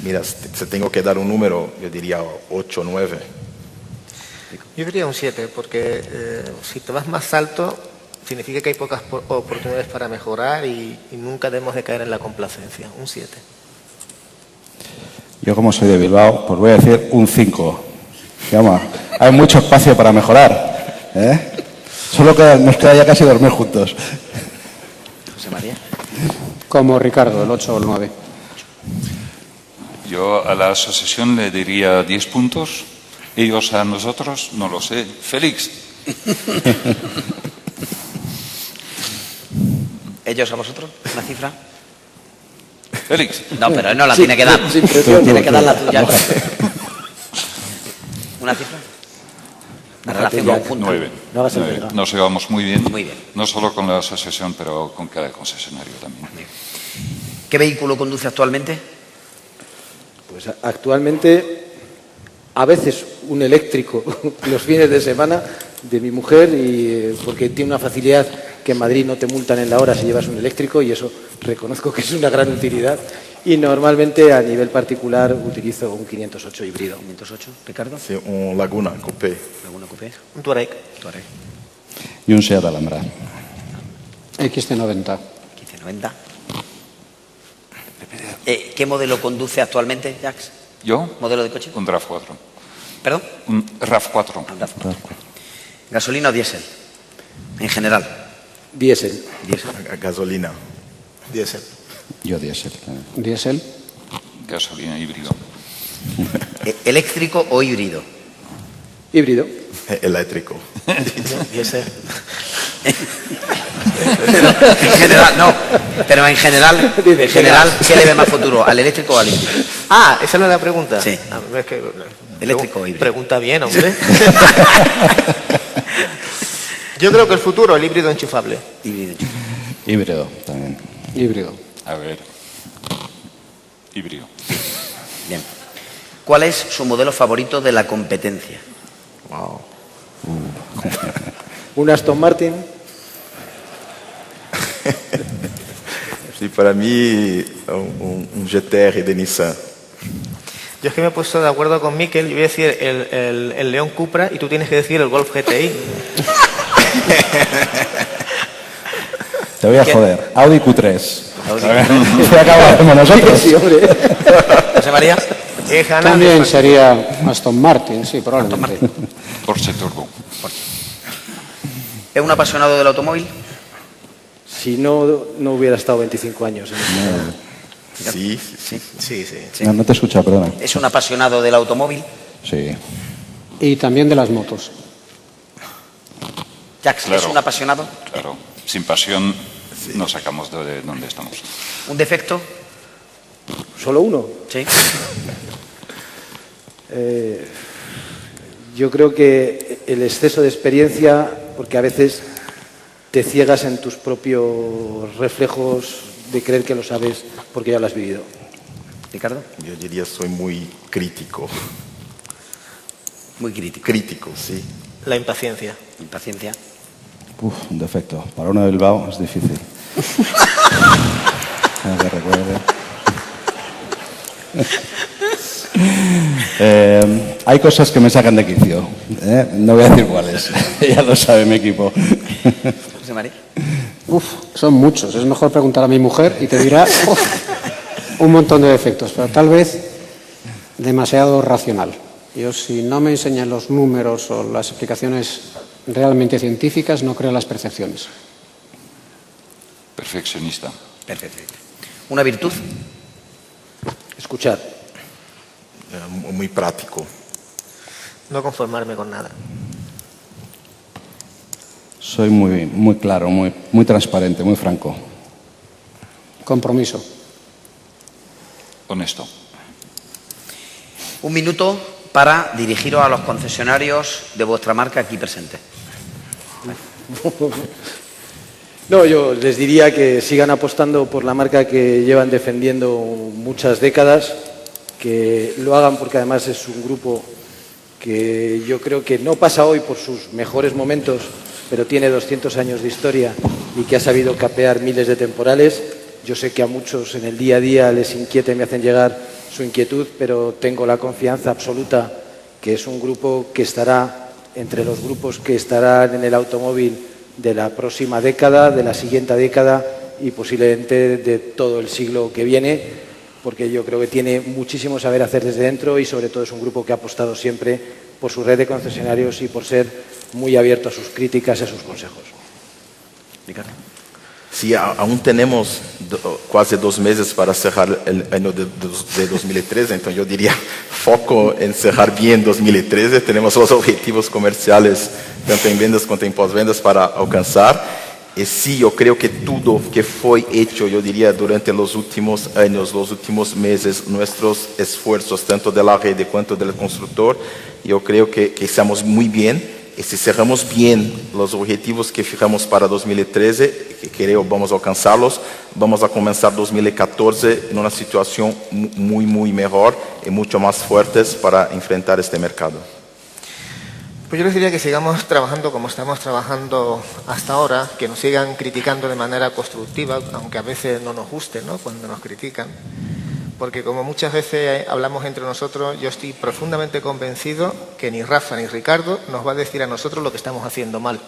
Mira, si tengo que dar un número, yo diría 8 o 9. Yo diría un 7, porque si te vas más alto, significa que hay pocas oportunidades para mejorar y nunca debemos de caer en la complacencia. Un 7. Yo, como soy de Bilbao, pues voy a decir un 5. Hay mucho espacio para mejorar. Solo nos queda ya casi dormir juntos. José María. Como Ricardo, el 8 o el 9. Yo a la asociación le diría 10 puntos. Ellos a nosotros, no lo sé. Félix. ¿Ellos a vosotros? ¿Una cifra? Félix. No, pero él no la tiene que dar. Tiene que dar la tuya. ¿Una cifra? La relación conjunta. 9. Nos llevamos muy bien. Muy bien. No solo con la asociación, pero con cada concesionario también. ¿Qué vehículo conduce actualmente? Pues actualmente, a veces un eléctrico los fines de semana de mi mujer, porque tiene una facilidad que en Madrid no te multan en la hora si llevas un eléctrico, y eso reconozco que es una gran utilidad. Y normalmente a nivel particular utilizo un 508 híbrido. 508, Ricardo. Sí, un Laguna Coupé. ¿Laguna Coupé? Un Touareg. Y un Seat Alhambra. XC90. XC90. ¿Qué modelo conduce actualmente, Jax? ¿Yo? ¿Modelo de coche? Un RAV4. ¿Perdón? Un RAV4. Un RAV4. ¿Gasolina o diésel? En general. Diésel. Gasolina. Diésel. Yo diésel. Diésel. Gasolina híbrido. ¿Eléctrico o híbrido? Híbrido. Eléctrico. Diésel. En general, no. Pero en general, ¿qué le ve más futuro? ¿Al eléctrico o al híbrido? Ah, esa no es la pregunta. Sí. Es que, ¿Eléctrico o híbrido? Pregunta bien, hombre. Yo creo que el futuro, el híbrido enchufable. Híbrido también. Híbrido. A ver. Híbrido. Bien. ¿Cuál es su modelo favorito de la competencia? Wow. Un Aston Martin. Sí, para mí un GTR de Nissan. Yo es que me he puesto de acuerdo con Mikel, yo voy a decir el León Cupra y tú tienes que decir el Golf GTI. Te voy a joder. Audi Q3. Se acabamos nosotros. Sí, hombre. José María. También sería Aston Martin, sí, probablemente. Porsche Turbo. ¿Es un apasionado del automóvil? Si no hubiera estado 25 años en esto. Sí. Sí. No te escucha, perdona. ¿Es un apasionado del automóvil? Sí. Y también de las motos. Jax, Claro. ¿es un apasionado? Claro, sin pasión no sacamos de donde estamos. ¿Un defecto? ¿Solo uno? Sí. Yo creo que el exceso de experiencia, porque a veces te ciegas en tus propios reflejos de creer que lo sabes porque ya lo has vivido. Ricardo. Yo diría soy muy crítico. Muy crítico. Crítico, sí. La impaciencia. Impaciencia. Un defecto. Para uno de Bilbao es difícil. No que recuerde. Hay cosas que me sacan de quicio. No voy a decir cuáles. Ya lo sabe mi equipo. José María. Son muchos. Es mejor preguntar a mi mujer y te dirá un montón de defectos, pero tal vez demasiado racional. Yo, si no me enseñan los números o las explicaciones realmente científicas, no creo en las percepciones. Perfeccionista. Perfecto. ¿Una virtud? Escuchar. Muy práctico. No conformarme con nada. Soy muy claro, muy transparente, muy franco. Compromiso. Honesto. Un minuto para dirigiros a los concesionarios de vuestra marca aquí presentes. No, yo les diría que sigan apostando por la marca que llevan defendiendo muchas décadas, que lo hagan porque además es un grupo que yo creo que no pasa hoy por sus mejores momentos, pero tiene 200 años de historia y que ha sabido capear miles de temporales. Yo sé que a muchos en el día a día les inquieta y me hacen llegar su inquietud, pero tengo la confianza absoluta que es un grupo que estará entre los grupos que estarán en el automóvil de la próxima década, de la siguiente década y posiblemente de todo el siglo que viene, porque yo creo que tiene muchísimo saber hacer desde dentro y sobre todo es un grupo que ha apostado siempre por su red de concesionarios y por ser muy abierto a sus críticas y a sus consejos. Ricardo. Sí, aún tenemos casi 2 meses para cerrar el año de 2013, entonces yo diría foco en cerrar bien 2013. Tenemos los objetivos comerciales, tanto en ventas como en postventas, para alcanzar. Y sí, yo creo que todo que fue hecho, yo diría, durante los últimos años, los últimos meses, nuestros esfuerzos, tanto de la red como del constructor, yo creo que estamos muy bien. Y si cerramos bien los objetivos que fijamos para 2013, que creo vamos a alcanzarlos, vamos a comenzar 2014 en una situación muy mejor y mucho más fuertes para enfrentar este mercado. Pues yo les diría que sigamos trabajando como estamos trabajando hasta ahora, que nos sigan criticando de manera constructiva, aunque a veces no nos guste, ¿no?, cuando nos critican. Porque como muchas veces hablamos entre nosotros, yo estoy profundamente convencido que ni Rafa ni Ricardo nos va a decir a nosotros lo que estamos haciendo mal.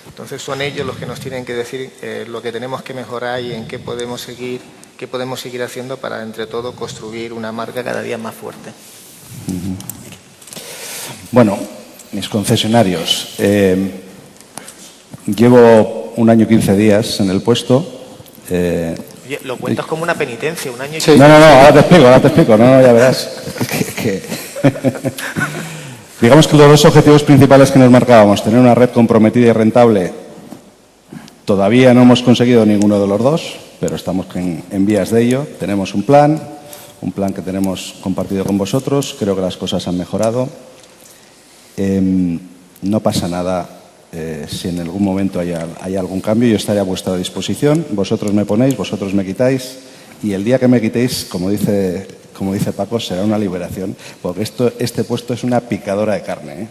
Entonces son ellos los que nos tienen que decir lo que tenemos que mejorar y en qué podemos seguir haciendo para entre todos construir una marca cada día más fuerte. Bueno, mis concesionarios. Llevo 1 año y 15 días en el puesto. Oye, lo cuentas como una penitencia, 1 año y... No, ahora te explico, no, ya verás. Digamos que los 2 objetivos principales que nos marcábamos, tener una red comprometida y rentable, todavía no hemos conseguido ninguno de los 2, pero estamos en vías de ello. Tenemos un plan que tenemos compartido con vosotros, creo que las cosas han mejorado. No pasa nada. Si en algún momento hay algún cambio, yo estaré a vuestra disposición. Vosotros me ponéis, vosotros me quitáis. Y el día que me quitéis, como dice Paco, será una liberación. Porque este puesto es una picadora de carne.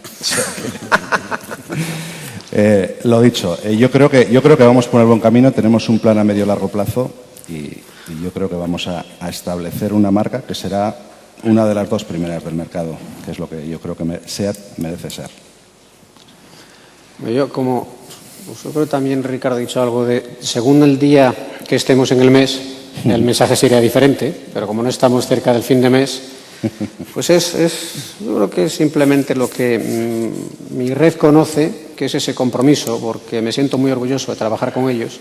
Lo dicho, yo creo que vamos por el buen camino. Tenemos un plan a medio y largo plazo. Y yo creo que vamos a establecer una marca que será una de las 2 primeras del mercado, que es lo que yo creo que SEAT merece ser. Yo creo que también Ricardo ha dicho algo de, según el día que estemos en el mes, el mensaje sería diferente, pero como no estamos cerca del fin de mes, pues yo creo que es simplemente lo que mi red conoce, que es ese compromiso, porque me siento muy orgulloso de trabajar con ellos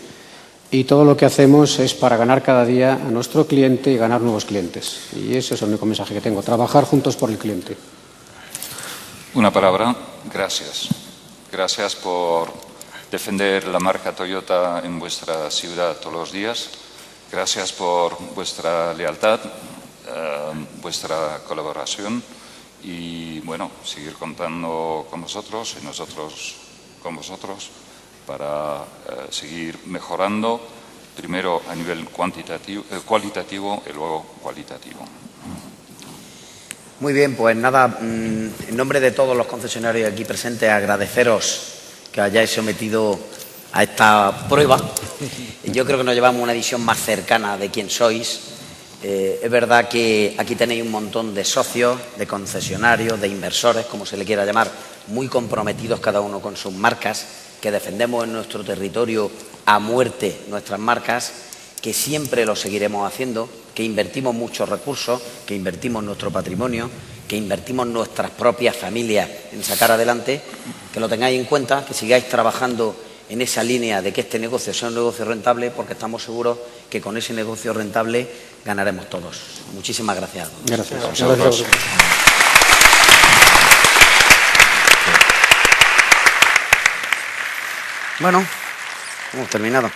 y todo lo que hacemos es para ganar cada día a nuestro cliente y ganar nuevos clientes. Y ese es el único mensaje que tengo, trabajar juntos por el cliente. Una palabra, gracias. Gracias por defender la marca Toyota en vuestra ciudad todos los días. Gracias por vuestra lealtad, vuestra colaboración y, bueno, seguir contando con vosotros y nosotros con vosotros para seguir mejorando, primero a nivel cualitativo y luego cualitativo. Muy bien, pues nada, en nombre de todos los concesionarios aquí presentes, agradeceros que hayáis sometido a esta prueba. Yo creo que nos llevamos una visión más cercana de quién sois. Es verdad que aquí tenéis un montón de socios, de concesionarios, de inversores, como se le quiera llamar, muy comprometidos cada uno con sus marcas, que defendemos en nuestro territorio a muerte nuestras marcas, que siempre lo seguiremos haciendo, que invertimos muchos recursos, que invertimos nuestro patrimonio, que invertimos nuestras propias familias en sacar adelante, que lo tengáis en cuenta, que sigáis trabajando en esa línea de que este negocio sea un negocio rentable, porque estamos seguros que con ese negocio rentable ganaremos todos. Muchísimas gracias. Gracias. Vosotros. Bueno, hemos terminado.